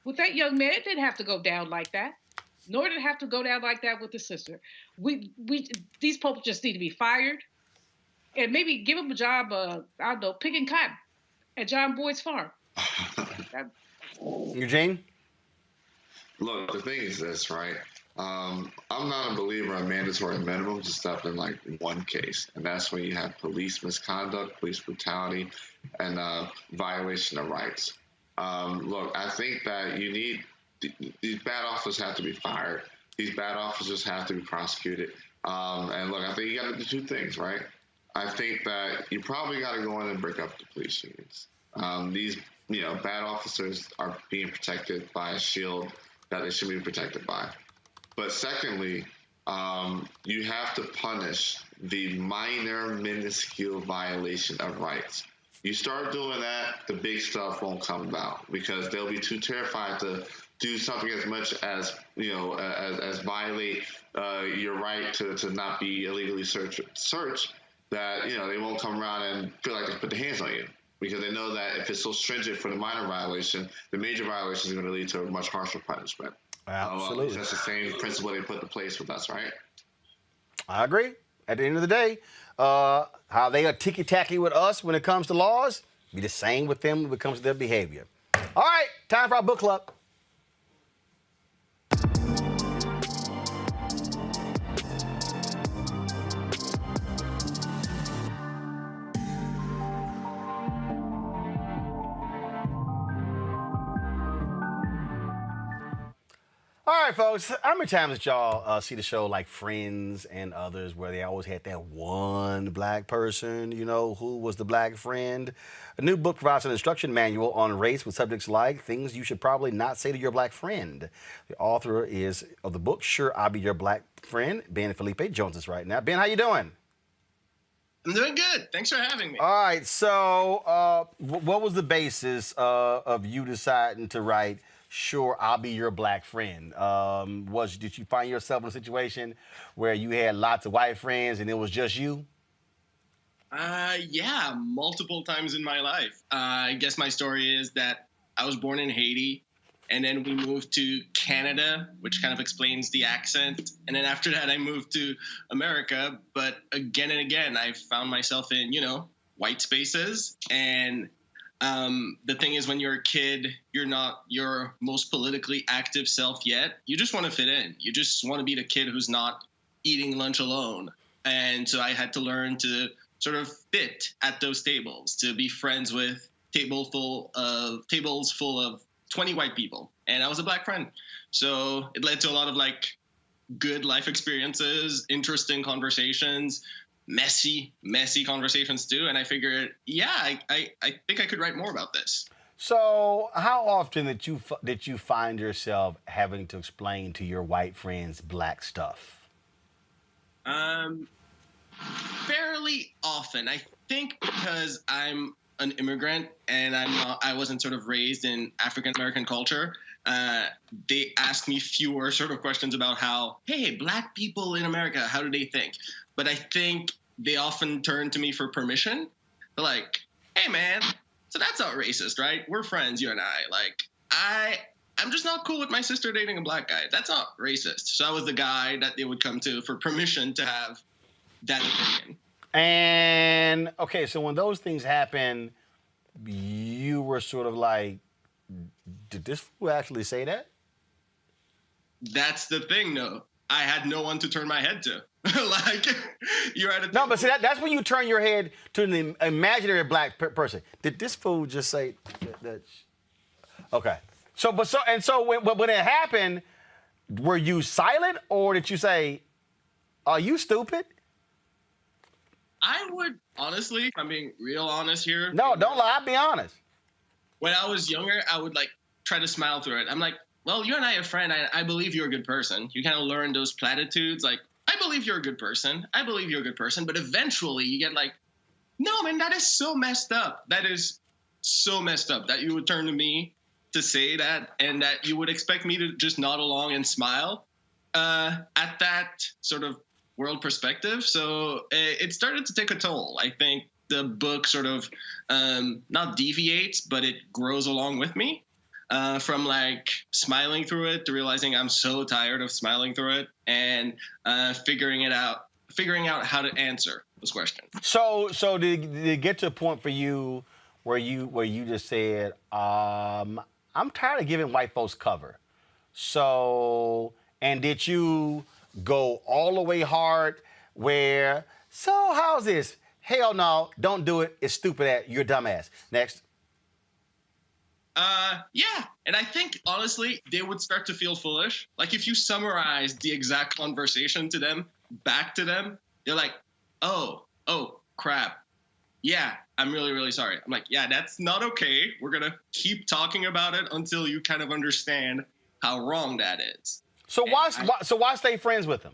With that young man, it didn't have to go down like that, nor did it have to go down like that with the sister. These people just need to be fired, and maybe give them a job, picking cotton at John Boyd's farm. Eugene? Look, the thing is this, right? I'm not a believer in mandatory minimums except in like one case, and that's when you have police misconduct, police brutality, and violation of rights. Look, I think that you need these bad officers have to be fired. These bad officers have to be prosecuted. And look, I think you got to do two things, right? I think that you probably got to go in and break up the police unions. These, bad officers are being protected by a shield that they should be protected by. But secondly, you have to punish the minor, minuscule violation of rights. You start doing that, the big stuff won't come about because they'll be too terrified to do something as much as, as violate your right to not be illegally searched that, they won't come around and feel like they put their hands on you because they know that if it's so stringent for the minor violation, the major violation is going to lead to a much harsher punishment. Absolutely. That's the same principle they put in place with us, right? I agree. At the end of the day, how they are ticky-tacky with us when it comes to laws, be the same with them when it comes to their behavior. All right, time for our book club. All right, folks, how many times did y'all see the show like Friends and others where they always had that one black person, who was the black friend? A new book provides an instruction manual on race with subjects like things you should probably not say to your black friend. The author of the book, Sure, I'll Be Your Black Friend, Ben Felipe, joins us right now. Ben, how you doing? I'm doing good. Thanks for having me. All right, so what was the basis of you deciding to write Sure, I'll Be Your Black Friend? Did you find yourself in a situation where you had lots of white friends and it was just you? Yeah, multiple times in my life. I guess my story is that I was born in Haiti, and then we moved to Canada, which kind of explains the accent. And then after that, I moved to America. But again and again, I found myself in, white spaces. And the thing is, when you're a kid, you're not your most politically active self yet. You just want to fit in. You just want to be the kid who's not eating lunch alone. And so I had to learn to sort of fit at those tables, to be friends with tables full of 20 white people. And I was a black friend. So it led to a lot of good life experiences, interesting conversations, messy conversations too. And I figured, I think I could write more about this. So how often did you find yourself having to explain to your white friends black stuff? Fairly often. I think because I'm an immigrant and I wasn't sort of raised in African American culture. They ask me fewer sort of questions about how, hey, black people in America, how do they think? But I think they often turn to me for permission. They're like, hey, man, so that's not racist, right? We're friends, you and I. I'm just not cool with my sister dating a black guy. That's not racist. So I was the guy that they would come to for permission to have that opinion. And, okay, so when those things happen, you were sort of like, did this fool actually say that? That's the thing, though. I had no one to turn my head to. You're at a... No, but see, that's when you turn your head to an imaginary black person. Did this fool just say that? Okay. So when it happened, were you silent or did you say, "Are you stupid"? I would honestly, if I'm being real honest here. No, don't lie. Be honest. When I was younger, I would like try to smile through it. I'm like, well, you and I are friends. I believe you're a good person. You kind of learn those platitudes like, I believe you're a good person. I believe you're a good person. But eventually you get like, no, man, that is so messed up. That is so messed up that you would turn to me to say that and that you would expect me to just nod along and smile at that sort of world perspective. So it started to take a toll. I think the book sort of not deviates, but it grows along with me from like smiling through it to realizing I'm so tired of smiling through it and figuring out how to answer those questions. So did it get to a point for you where you just said, I'm tired of giving white folks cover. So, and did you go all the way hard where, so how's this? Hell no, don't do it. It's stupid. You're a dumbass. Next. Yeah. And I think, honestly, they would start to feel foolish. Like, if you summarize the exact conversation to them, back to them, they're like, oh, crap. Yeah, I'm really, really sorry. I'm like, yeah, that's not okay. We're going to keep talking about it until you kind of understand how wrong that is. So why stay friends with him?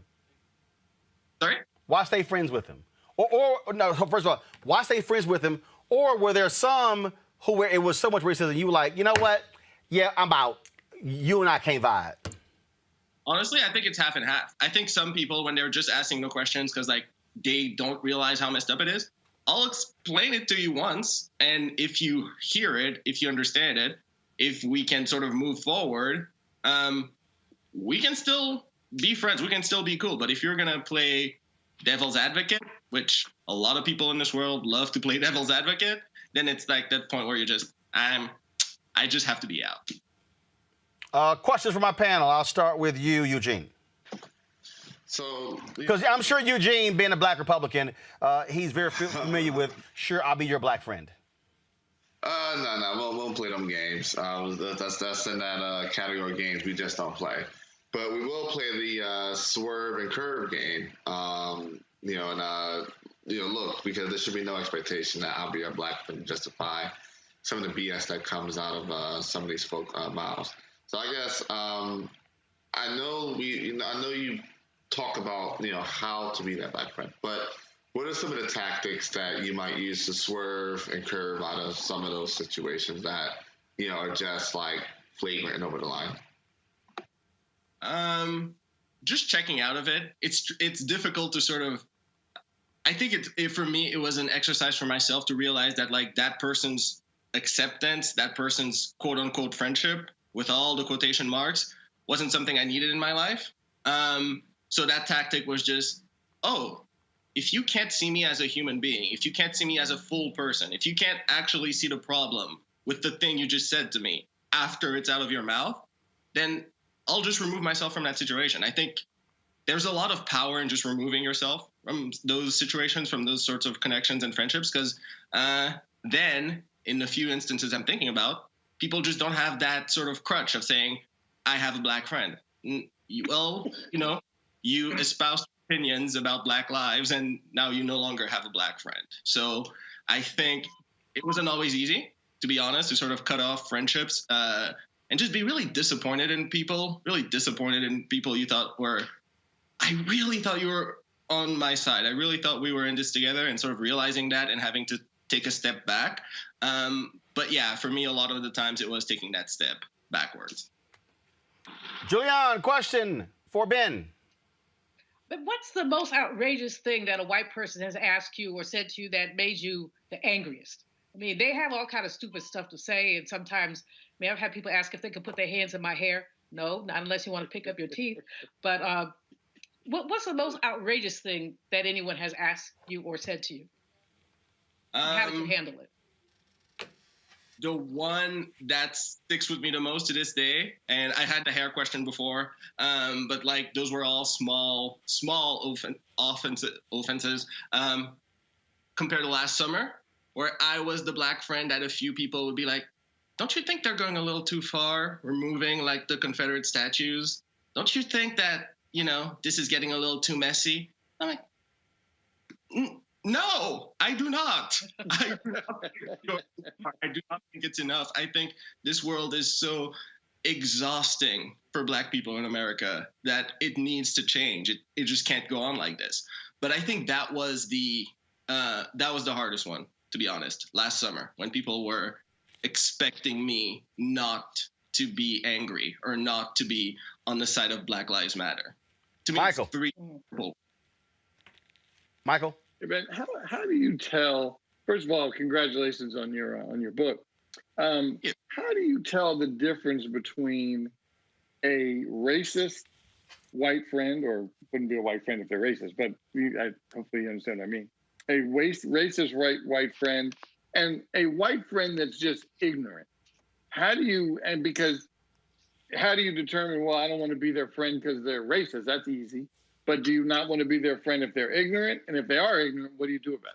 Sorry? Why stay friends with him? Or no, first of all, why stay friends with him? Or were there some who it was so much racism, you were like, you know what? Yeah, I'm out. You and I can't vibe. Honestly, I think it's half and half. I think some people, when they're just asking no questions because like they don't realize how messed up it is, I'll explain it to you once. And if you hear it, if you understand it, if we can sort of move forward, we can still be friends. We can still be cool. But if you're going to play devil's advocate, which a lot of people in this world love to play devil's advocate, then it's like that point where you're just, I just have to be out. Questions from my panel. I'll start with you, Eugene. So, because I'm sure Eugene, being a black Republican, he's very familiar with, sure, I'll be your black friend. No, we won't play them games. That's in that category of games we just don't play. But we will play the swerve and curve game. Look, because there should be no expectation that I'll be a black friend to justify some of the BS that comes out of some of these folk mouths. So I guess I know you talk about how to be that black friend, but what are some of the tactics that you might use to swerve and curve out of some of those situations that are just like flagrant and over the line? Just checking out of it. It's difficult to sort of. I think for me it was an exercise for myself to realize that like that person's acceptance, that person's quote unquote friendship, with all the quotation marks, wasn't something I needed in my life. So that tactic was just, if you can't see me as a human being, if you can't see me as a full person, if you can't actually see the problem with the thing you just said to me after it's out of your mouth, then I'll just remove myself from that situation. I think there's a lot of power in just removing yourself from those situations, from those sorts of connections and friendships, because then in the few instances I'm thinking about, people just don't have that sort of crutch of saying, I have a black friend. You espouse opinions about black lives and now you no longer have a black friend. So I think it wasn't always easy, to be honest, to sort of cut off friendships and just be really disappointed in people you thought I really thought you were on my side. I really thought we were in this together, and sort of realizing that and having to take a step back. But yeah, for me, a lot of the times it was taking that step backwards. Julian, question for Ben. But what's the most outrageous thing that a white person has asked you or said to you that made you the angriest? I mean, they have all kind of stupid stuff to say, and sometimes, I've had people ask if they can put their hands in my hair. No, not unless you want to pick up your teeth. But what's the most outrageous thing that anyone has asked you or said to you? How did you handle it? The one that sticks with me the most to this day, and I had the hair question before, but like those were all small offenses compared to last summer, where I was the black friend that a few people would be like, don't you think they're going a little too far, removing like the Confederate statues? Don't you think that, this is getting a little too messy? I'm like, no, I do not. I do not think it's enough. I think this world is so exhausting for Black people in America that it needs to change. It just can't go on like this. But I think that was the hardest one, to be honest, last summer, when people were expecting me not to be angry or not to be on the side of Black Lives Matter. To me, Michael. It's three people. Michael? Hey, Ben, how do you tell? First of all, congratulations on your book. How do you tell the difference between a racist white friend, or wouldn't be a white friend if they're racist, but hopefully you understand what I mean, a racist white friend and a white friend that's just ignorant? How do you determine, well, I don't want to be their friend because they're racist? That's easy. But do you not want to be their friend if they're ignorant? And if they are ignorant, what do you do about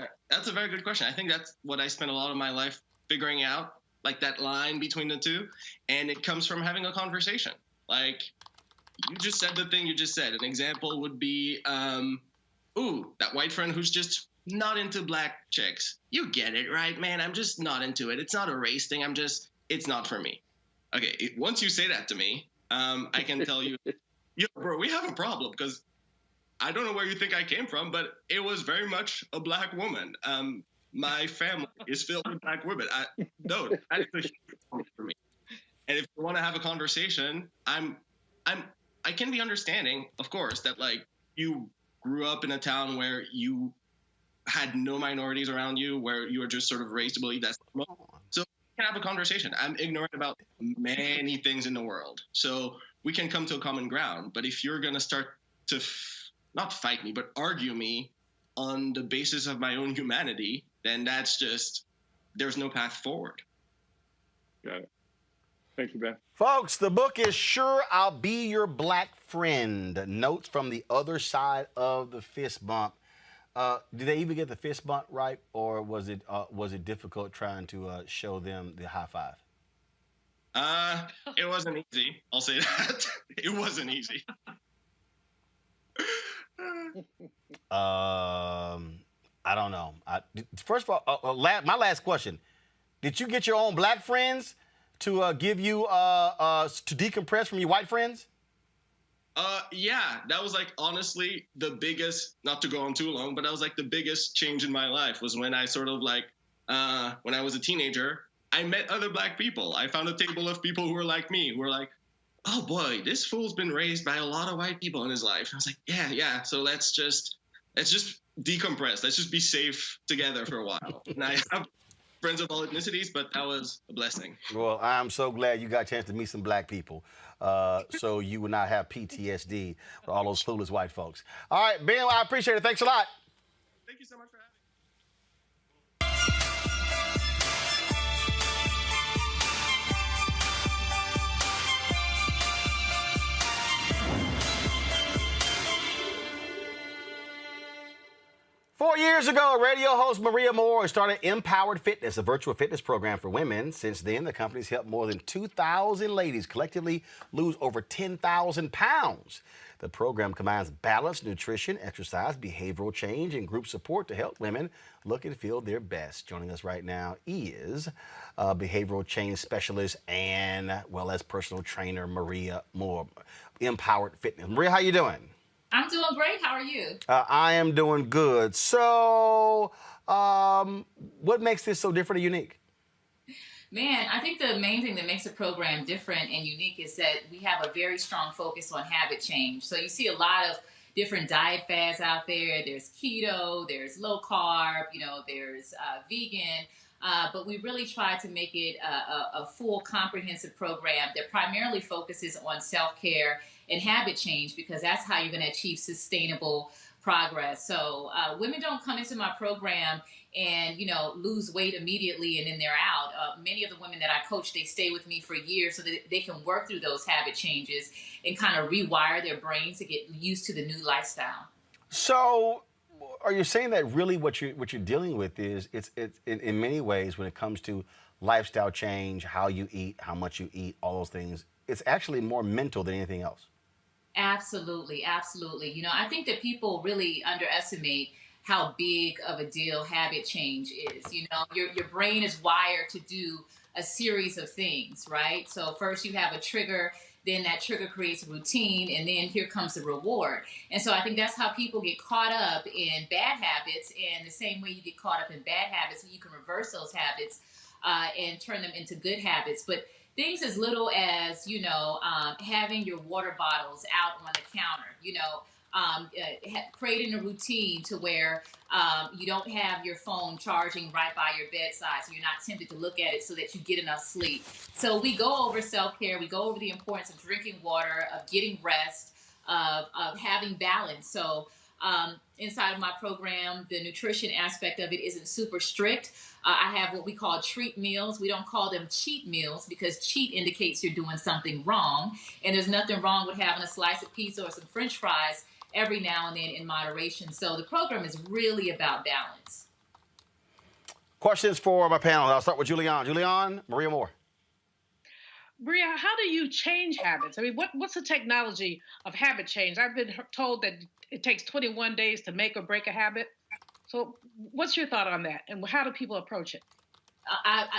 it? That's a very good question. I think that's what I spent a lot of my life figuring out, like that line between the two. And it comes from having a conversation. Like, you just said the thing you just said. An example would be, that white friend who's just not into Black chicks. You get it, right, man? I'm just not into it. It's not a race thing. It's not for me. Okay, once you say that to me, I can tell you, yo, bro, we have a problem, because I don't know where you think I came from, but it was very much a Black woman. My family is filled with Black women. That's a huge problem for me. And if you want to have a conversation, I can be understanding, of course, that like you grew up in a town where you had no minorities around you, where you were just sort of raised to believe that's normal. So we can have a conversation. I'm ignorant about many things in the world. So we can come to a common ground. But if you're going to start to not fight me, but argue me on the basis of my own humanity, then that's just, there's no path forward. Got it. Thank you, Ben. Folks, the book is Sure I'll Be Your Black Friend. Notes from the other side of the fist bump. Did they even get the fist bump right, or was it difficult trying to show them the high five? It wasn't easy. I'll say that. It wasn't easy. I don't know. First of all, my last question: did you get your own Black friends to give you to decompress from your white friends? Yeah, that was like honestly the biggest, not to go on too long, but that was like the biggest change in my life, was when I sort of like, when I was a teenager, I met other Black people. I found a table of people who were like me, who were like, oh boy, this fool's been raised by a lot of white people in his life. I was like, yeah. So let's just decompress. Let's just be safe together for a while. And I have friends of all ethnicities, but that was a blessing. Well, I'm so glad you got a chance to meet some Black people, so you would not have PTSD with all those clueless white folks. All right, Ben, I appreciate it. Thanks a lot. Thank you so much for having me. 4 years ago, radio host Maria Moore started Empowered Fitness, a virtual fitness program for women. Since then, the company's helped more than 2,000 ladies collectively lose over 10,000 pounds. The program combines balanced nutrition, exercise, behavioral change, and group support to help women look and feel their best. Joining us right now is behavioral change specialist and, well, as personal trainer, Maria Moore, Empowered Fitness. Maria, how you doing? I'm doing great. How are you? I am doing good. So, what makes this so different and unique? Man, I think the main thing that makes the program different and unique is that we have a very strong focus on habit change. So you see a lot of different diet fads out there. There's keto, there's low carb, there's vegan. But we really try to make it a full comprehensive program that primarily focuses on self-care and habit change, because that's how you're going to achieve sustainable progress. So women don't come into my program and, lose weight immediately and then they're out. Many of the women that I coach, they stay with me for years so that they can work through those habit changes and kind of rewire their brains to get used to the new lifestyle. So are you saying that really what you're dealing with is it's in many ways when it comes to lifestyle change, how you eat, how much you eat, all those things, it's actually more mental than anything else? Absolutely, absolutely. You know, I think that people really underestimate how big of a deal habit change is. You know, your brain is wired to do a series of things, right? So first you have a trigger, then that trigger creates a routine, and then here comes the reward. And so I think that's how people get caught up in bad habits, and the same way you get caught up in bad habits, you can reverse those habits and turn them into good habits. But things as little as, you know, having your water bottles out on the counter, you know, creating a routine to where you don't have your phone charging right by your bedside, so you're not tempted to look at it, so that you get enough sleep. So we go over self-care, we go over the importance of drinking water, of getting rest, of having balance. So inside of my program, the nutrition aspect of it isn't super strict. I have what we call treat meals. We don't call them cheat meals, because cheat indicates you're doing something wrong. And there's nothing wrong with having a slice of pizza or some French fries every now and then in moderation. So the program is really about balance. Questions for my panel. I'll start with Julianne. Julianne, Maria Moore. Maria, how do you change habits? I mean, what's the technology of habit change? I've been told that it takes 21 days to make or break a habit. So what's your thought on that? And how do people approach it?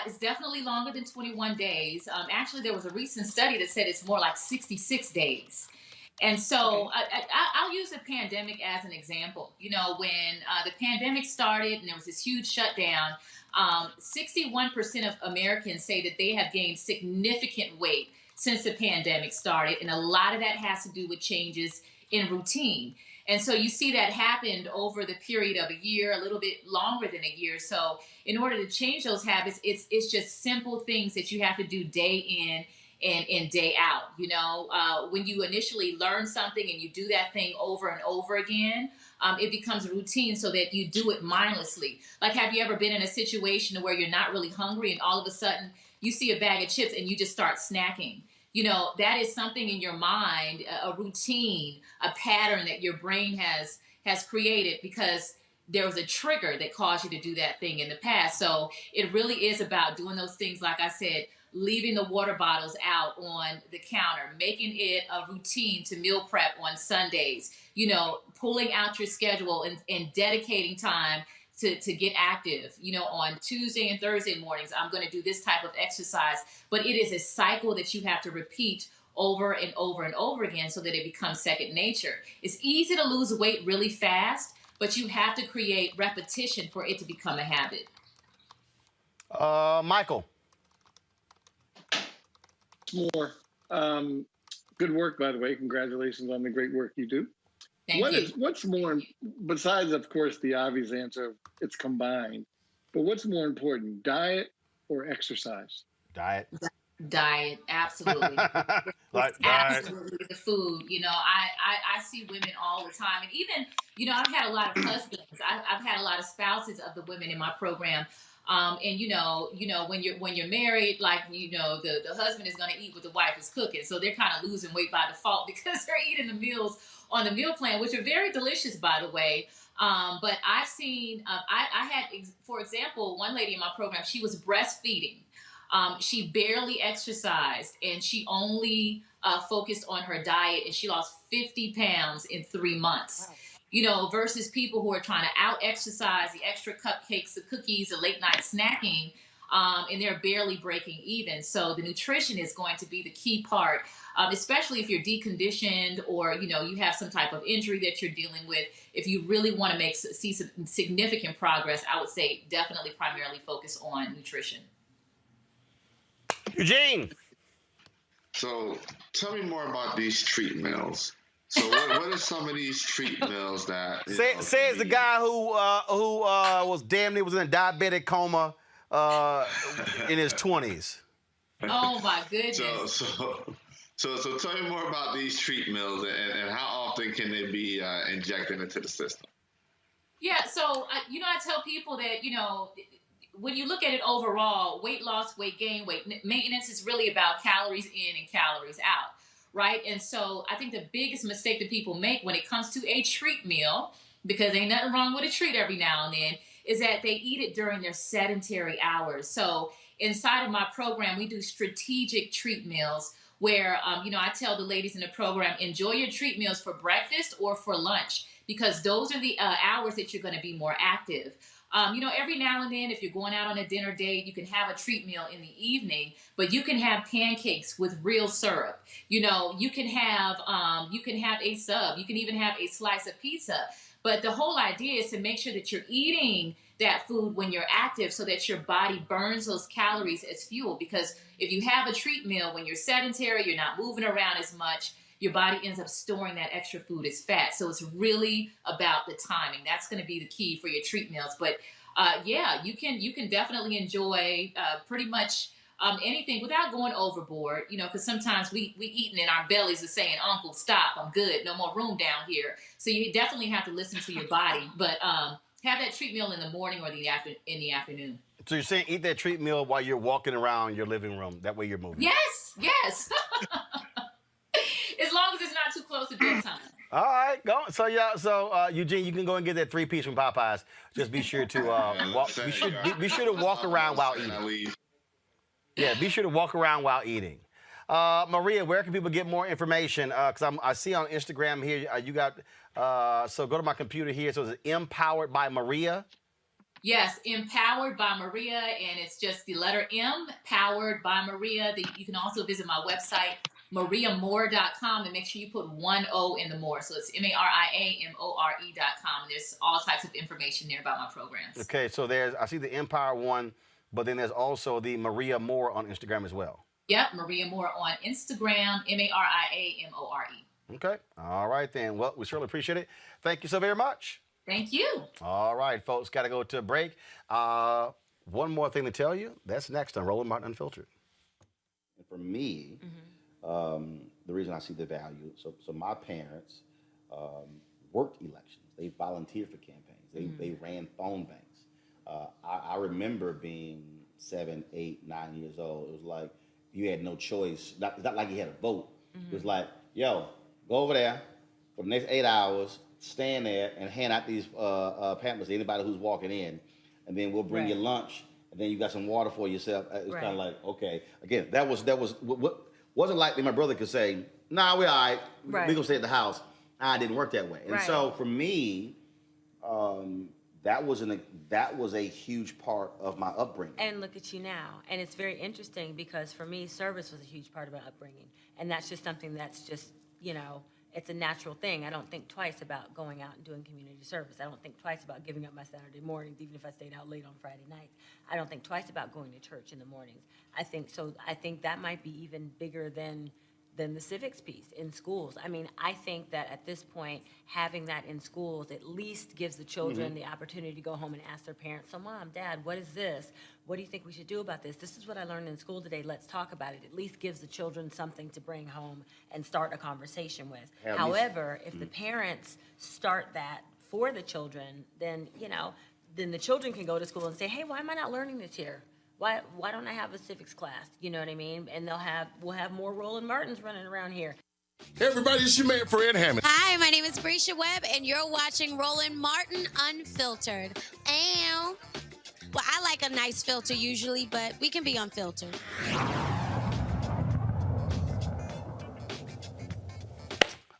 It's definitely longer than 21 days. Actually, there was a recent study that said it's more like 66 days. And so I'll use the pandemic as an example. You know, when the pandemic started and there was this huge shutdown, 61% of Americans say that they have gained significant weight since the pandemic started. And a lot of that has to do with changes in routine. And so you see that happened over the period of a year, a little bit longer than a year. So in order to change those habits, it's just simple things that you have to do day in and day out. You know, when you initially learn something and you do that thing over and over again, it becomes a routine so that you do it mindlessly. Like, have you ever been in a situation where you're not really hungry and all of a sudden you see a bag of chips and you just start snacking? You know, that is something in your mind, a routine, a pattern that your brain has created because there was a trigger that caused you to do that thing in the past. So it really is about doing those things, like I said, leaving the water bottles out on the counter, making it a routine to meal prep on Sundays, you know, pulling out your schedule and dedicating time to get active. You know, on Tuesday and Thursday mornings, I'm going to do this type of exercise. But it is a cycle that you have to repeat over and over and over again so that it becomes second nature. It's easy to lose weight really fast, but you have to create repetition for it to become a habit. Michael. More. Good work, by the way. Congratulations on the great work you do. Thank you. What's more, besides, of course, the obvious answer, it's combined, but what's more important, diet or exercise? Diet. Diet, absolutely. Absolutely the food. You know, I see women all the time, and even, you know, I've had a lot of husbands. I've had a lot of spouses of the women in my program. And you know, when you're married, like, you know, the husband is going to eat what the wife is cooking, so they're kind of losing weight by default because they're eating the meals on the meal plan, which are very delicious, by the way. But I've seen, I had, for example, one lady in my program. She was breastfeeding. She barely exercised, and she only focused on her diet, and she lost 50 pounds in 3 months. Wow. You know, versus people who are trying to out-exercise, the extra cupcakes, the cookies, the late-night snacking, and they're barely breaking even. So the nutrition is going to be the key part, especially if you're deconditioned or, you know, you have some type of injury that you're dealing with. If you really want to see some significant progress, I would say definitely primarily focus on nutrition. Eugene. So tell me more about these treat meals. So what are some of these treat meals that says the guy who was damn near was in a diabetic coma in his 20s. Oh my goodness. So tell me more about these treat meals and how often can they be injected into the system? Yeah, so you know, I tell people that, you know, when you look at it overall, weight loss, weight gain, weight maintenance is really about calories in and calories out. Right. And so I think the biggest mistake that people make when it comes to a treat meal, because ain't nothing wrong with a treat every now and then, is that they eat it during their sedentary hours. So inside of my program, we do strategic treat meals where, I tell the ladies in the program, enjoy your treat meals for breakfast or for lunch, because those are the hours that you're going to be more active. Every now and then, if you're going out on a dinner date, you can have a treat meal in the evening, but you can have pancakes with real syrup. You can have a sub. You can even have a slice of pizza. But the whole idea is to make sure that you're eating that food when you're active so that your body burns those calories as fuel. Because if you have a treat meal when you're sedentary, you're not moving around as much, your body ends up storing that extra food as fat. So it's really about the timing. That's going to be the key for your treat meals. But you can definitely enjoy pretty much anything without going overboard, because sometimes we eating and our bellies are saying, Uncle, stop, I'm good, no more room down here. So you definitely have to listen to your body, but have that treat meal in the morning or in the afternoon. So you're saying eat that treat meal while you're walking around your living room. That way you're moving. Yes. As long as it's not too close to bedtime. All right, go. So Eugene, you can go and get that 3-piece from Popeyes. Just be sure to walk. Be sure to walk around while eating. Yeah, be sure to walk around while eating. Maria, where can people get more information? Because I see on Instagram here you got. So go to my computer here. So it's Empowered by Maria. Yes, Empowered by Maria, and it's just the letter M, Powered by Maria. You can also visit my website, mariamore.com, and make sure you put 1 O in the more. So it's MariaMore.com, and there's all types of information there about my programs. Okay, so I see the Empower one, but then there's also the Maria Moore on Instagram as well. Yep, Maria Moore on Instagram, MariaMore. Okay, all right then. Well, we certainly appreciate it. Thank you so very much. Thank you. All right, folks, got to go to a break. One more thing to tell you. That's next on Roland Martin Unfiltered. And for me, the reason I see the value, so my parents worked elections. They volunteered for campaigns. They ran phone banks. I remember being 7, 8, 9 years old. It was like you had no choice. It's not like you had a vote. It was like, yo, go over there for the next 8 hours, stand there and hand out these pamphlets to anybody who's walking in, and then we'll bring you lunch, and then you got some water for yourself. It's kind of like, okay. Again, that was wasn't like my brother could say, nah, we're all right. We're going to stay at the house. It didn't work that way. And so for me, that was a huge part of my upbringing. And look at you now. And it's very interesting because for me, service was a huge part of my upbringing. And that's just something that's just, it's a natural thing. I don't think twice about going out and doing community service. I don't think twice about giving up my Saturday mornings, even if I stayed out late on Friday nights. I don't think twice about going to church in the mornings. I think that might be even bigger than the civics piece in schools. I mean, I think that at this point, having that in schools at least gives the children the opportunity to go home and ask their parents, so Mom, Dad, what is this? What do you think we should do about this? This is what I learned in school today. Let's talk about it. At least gives the children something to bring home and start a conversation with. However, if the parents start that for the children, then, then the children can go to school and say, hey, why am I not learning this here? Why don't I have a civics class? You know what I mean? And we'll have more Roland Martins running around here. Hey everybody, it's your man Fred Hammond. Hi, my name is Brescia Webb, and you're watching Roland Martin Unfiltered. Ow. Well, I like a nice filter usually, but we can be unfiltered.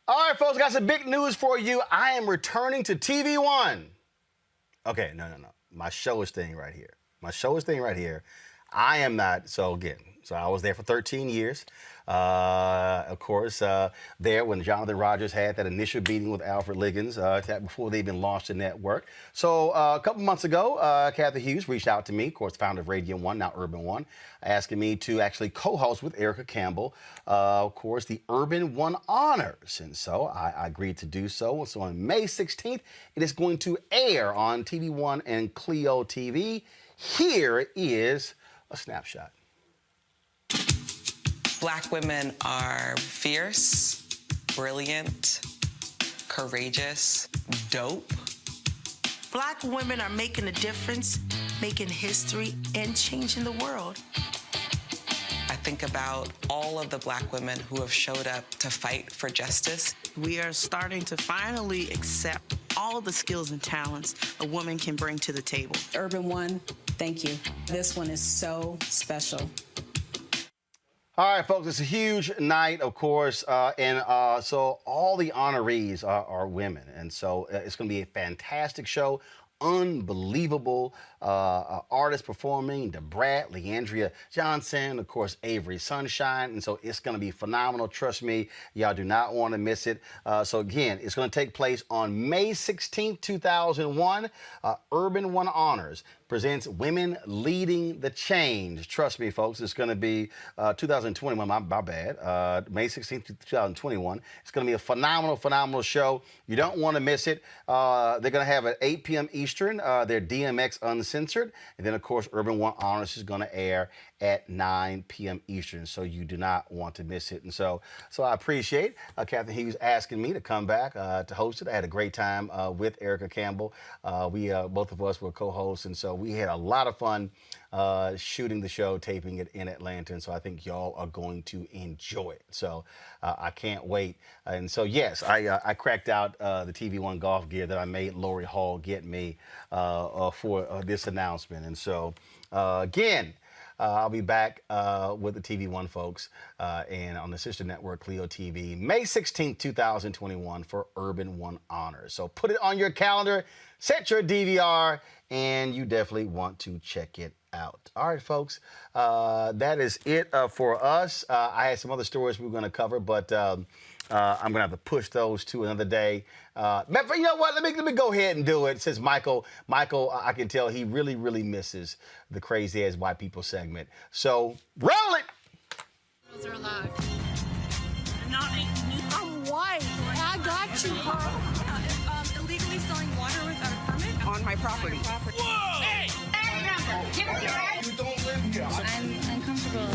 All right, folks, got some big news for you. I am returning to TV One. Okay, no. My show is staying right here. I am not. So I was there for 13 years. Of course, there when Jonathan Rogers had that initial meeting with Alfred Liggins before they even launched the network. So a couple months ago, Kathy Hughes reached out to me, of course, founder of Radio 1, now Urban 1, asking me to actually co-host with Erica Campbell, of course, the Urban 1 Honors. And so I agreed to do so. So on May 16th, it is going to air on TV 1 and Clio TV. Here is a snapshot. Black women are fierce, brilliant, courageous, dope. Black women are making a difference, making history, and changing the world. I think about all of the Black women who have showed up to fight for justice. We are starting to finally accept all the skills and talents a woman can bring to the table. Urban One, thank you. This one is so special. All right, folks, it's a huge night, of course, so all the honorees are women, and so it's going to be a fantastic show. Unbelievable artists performing, DeBrat, Leandria Johnson, of course, Avery Sunshine, and so it's going to be phenomenal. Trust me, y'all do not want to miss it. So again, it's going to take place on May 16th, 2001. Urban One Honors presents Women Leading the Change. Trust me, folks, it's going to be 2021, my bad, May 16th, 2021. It's going to be a phenomenal show. You don't want to miss it. They're going to have at 8 p.m. Eastern, their DMX Uncensored. And then, of course, Urban One Honors is going to air at 9 p.m. Eastern, so you do not want to miss it. And so I appreciate Captain Hughes asking me to come back to host it. I had a great time with Erica Campbell. We both of us were co-hosts, and so we had a lot of fun shooting the show, taping it in Atlanta, and so I think y'all are going to enjoy it. So I can't wait. And so, yes, I cracked out the TV One golf gear that I made Lori Hall get me for this announcement. And so, again, I'll be back with the TV One folks and on the sister network, Clio TV, May 16th, 2021 for Urban One Honors. So put it on your calendar, set your DVR, and you definitely want to check it out. All right, folks, that is it for us. I had some other stories we were going to cover, but I'm going to have to push those to another day. But you know what? Let me go ahead and do it. Since Michael, I can tell he really misses the crazy ass white people segment. So roll it. Girls are allowed. I'm white. I got you, huh? Illegally selling water without a permit On my property. Whoa! Hey! You don't live here. I'm uncomfortable.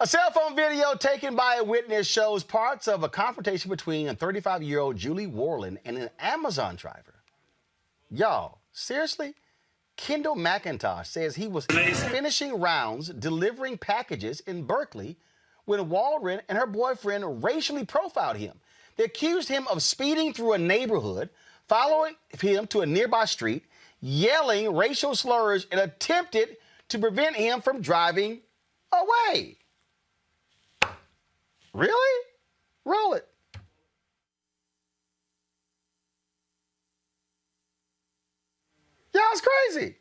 A cell phone video taken by a witness shows parts of a confrontation between a 35-year-old Julie Roland and an Amazon driver. Y'all, seriously? Kendall McIntosh says he was finishing rounds delivering packages in Berkeley when Walden and her boyfriend racially profiled him. They accused him of speeding through a neighborhood, following him to a nearby street, yelling racial slurs, and attempted to prevent him from driving away. Really? Roll it. Y'all, it's crazy.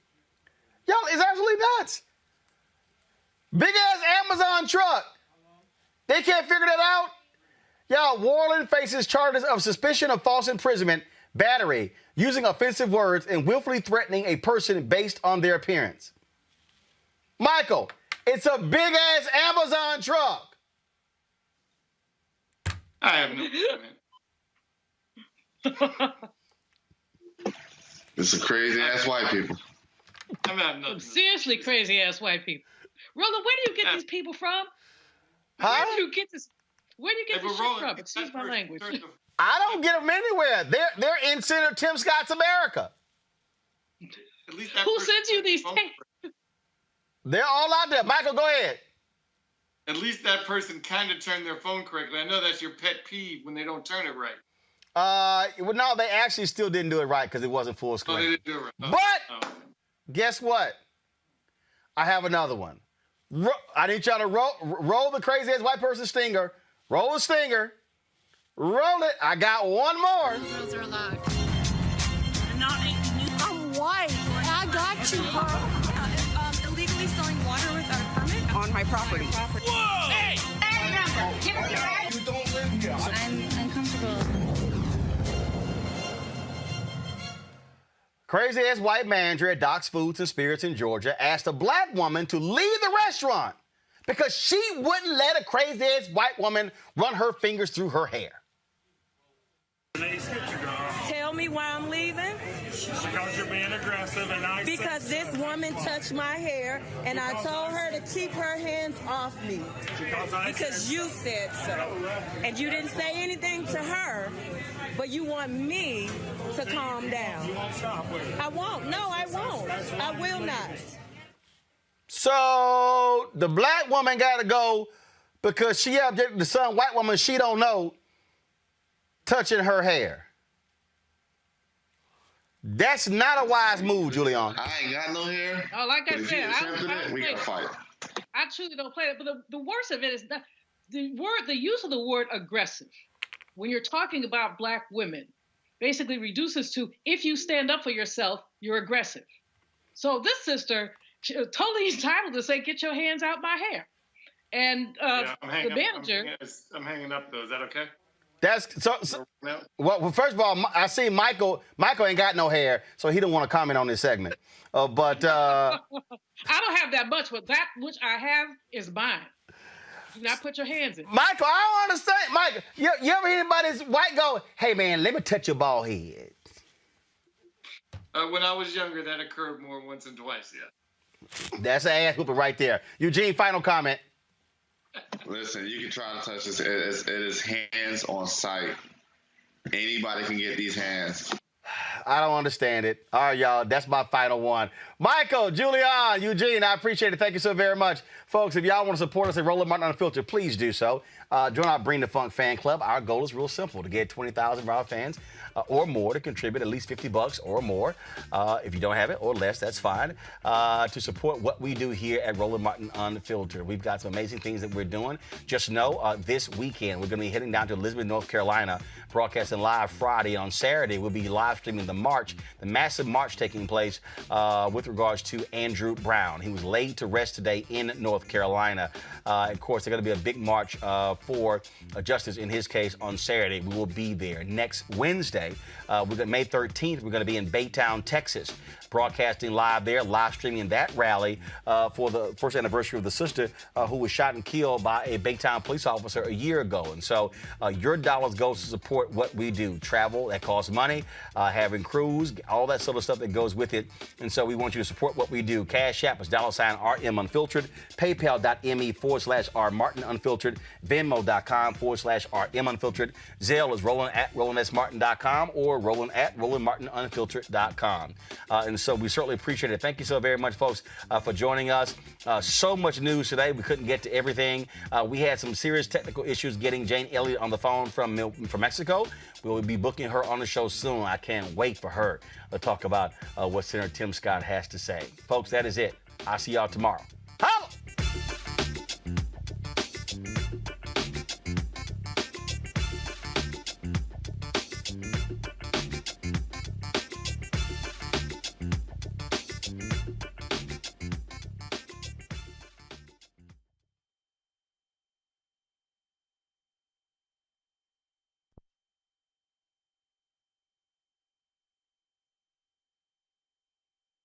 Y'all, it's absolutely nuts. Big ass Amazon truck. They can't figure that out. Y'all, Warland faces charges of suspicion of false imprisonment, battery, using offensive words, and willfully threatening a person based on their appearance. Michael, it's a big ass Amazon truck. I have no comment. It's a crazy ass white people. Seriously, crazy ass white people. Roland, where do you get these people from? Huh? Where do you get this? Where do you get this shit from? Excuse my language. I don't get them anywhere. They're in Senator Tim Scott's America. At least who sends you these things? They're all out there. Michael, go ahead. At least that person kind of turned their phone correctly. I know that's your pet peeve when they don't turn it right. Well, no, they actually still didn't do it right because it wasn't full screen. Oh, they didn't do it right. But guess what? I have another one. I need y'all to roll the crazy ass white person stinger. Roll the stinger. Roll it. I got one more. Girls are allowed. I'm white. I got you, huh? Illegally selling water without a permit On my property. Whoa! Hey! You don't live here. I'm uncomfortable. Crazy ass white manager at Doc's Foods and Spirits in Georgia asked a black woman to leave the restaurant because she wouldn't let a crazy ass white woman run her fingers through her hair. Tell me why I'm leaving. Because you're being aggressive and I Because this woman touched my hair and I told her to keep her hands off me. Because you said so. And you didn't say anything to her, but you want me to calm down. You won't stop, will you? I won't. No, I won't. I will not. So the black woman got to go because she objected to some white woman she don't know touching her hair. That's not a wise move, Julian. I ain't got no hair. Oh, like I said, we got to fight. I truly don't play it. But the worst of it is that the use of the word aggressive when you're talking about black women basically reduces to, if you stand up for yourself, you're aggressive. So this sister, she was totally entitled to say, "Get your hands out my hair." And the manager. I'm hanging up though. Is that okay? That's so well, first of all, I see Michael ain't got no hair, so he don't want to comment on this segment. But I don't have that much, but that which I have is mine. Do not put your hands in. Michael, I don't understand. Michael, you ever hear anybody's white go, "Hey man, let me touch your bald head"? When I was younger, that occurred more once and twice. Yeah. That's an ass whooping right there. Eugene, final comment. Listen, you can try to touch this. It is hands on sight. Anybody can get these hands. I don't understand it. All right, y'all, that's my final one. Michael, Julian, Eugene, I appreciate it. Thank you so very much. Folks, if y'all want to support us at Roland Martin Unfiltered, please do so. Join our Bring the Funk fan club. Our goal is real simple, to get 20,000 of our fans or more to contribute at least $50 or more. If you don't have it, or less, that's fine, to support what we do here at Roland Martin Unfiltered. We've got some amazing things that we're doing. Just know this weekend we're going to be heading down to Elizabeth, North Carolina, broadcasting live Friday. On Saturday, we'll be live streaming the march, the massive march taking place with regards to Andrew Brown. He was laid to rest today in North Carolina. Of course, there's going to be a big march for justice in his case on Saturday. We will be there. Next Wednesday, May 13th, we're going to be in Baytown, Texas, broadcasting live there, live streaming that rally for the first anniversary of the sister who was shot and killed by a Baytown police officer a year ago. And so your dollars goes to support what we do. Travel, that costs money, having crews, all that sort of stuff that goes with it. And so we want you to support what we do. Cash App is $RM Unfiltered, PayPal.me/R Martin Unfiltered, Venmo.com/RM Unfiltered, Zelle is Roland at RolandSMartin.com or Roland at RolandMartinUnfiltered.com. And so we certainly appreciate it. Thank you so very much, folks, for joining us. So much news today. We couldn't get to everything. We had some serious technical issues getting Jane Elliott on the phone from Mexico. We will be booking her on the show soon. I can't wait for her to talk about what Senator Tim Scott has to say. Folks, that is it. I'll see y'all tomorrow.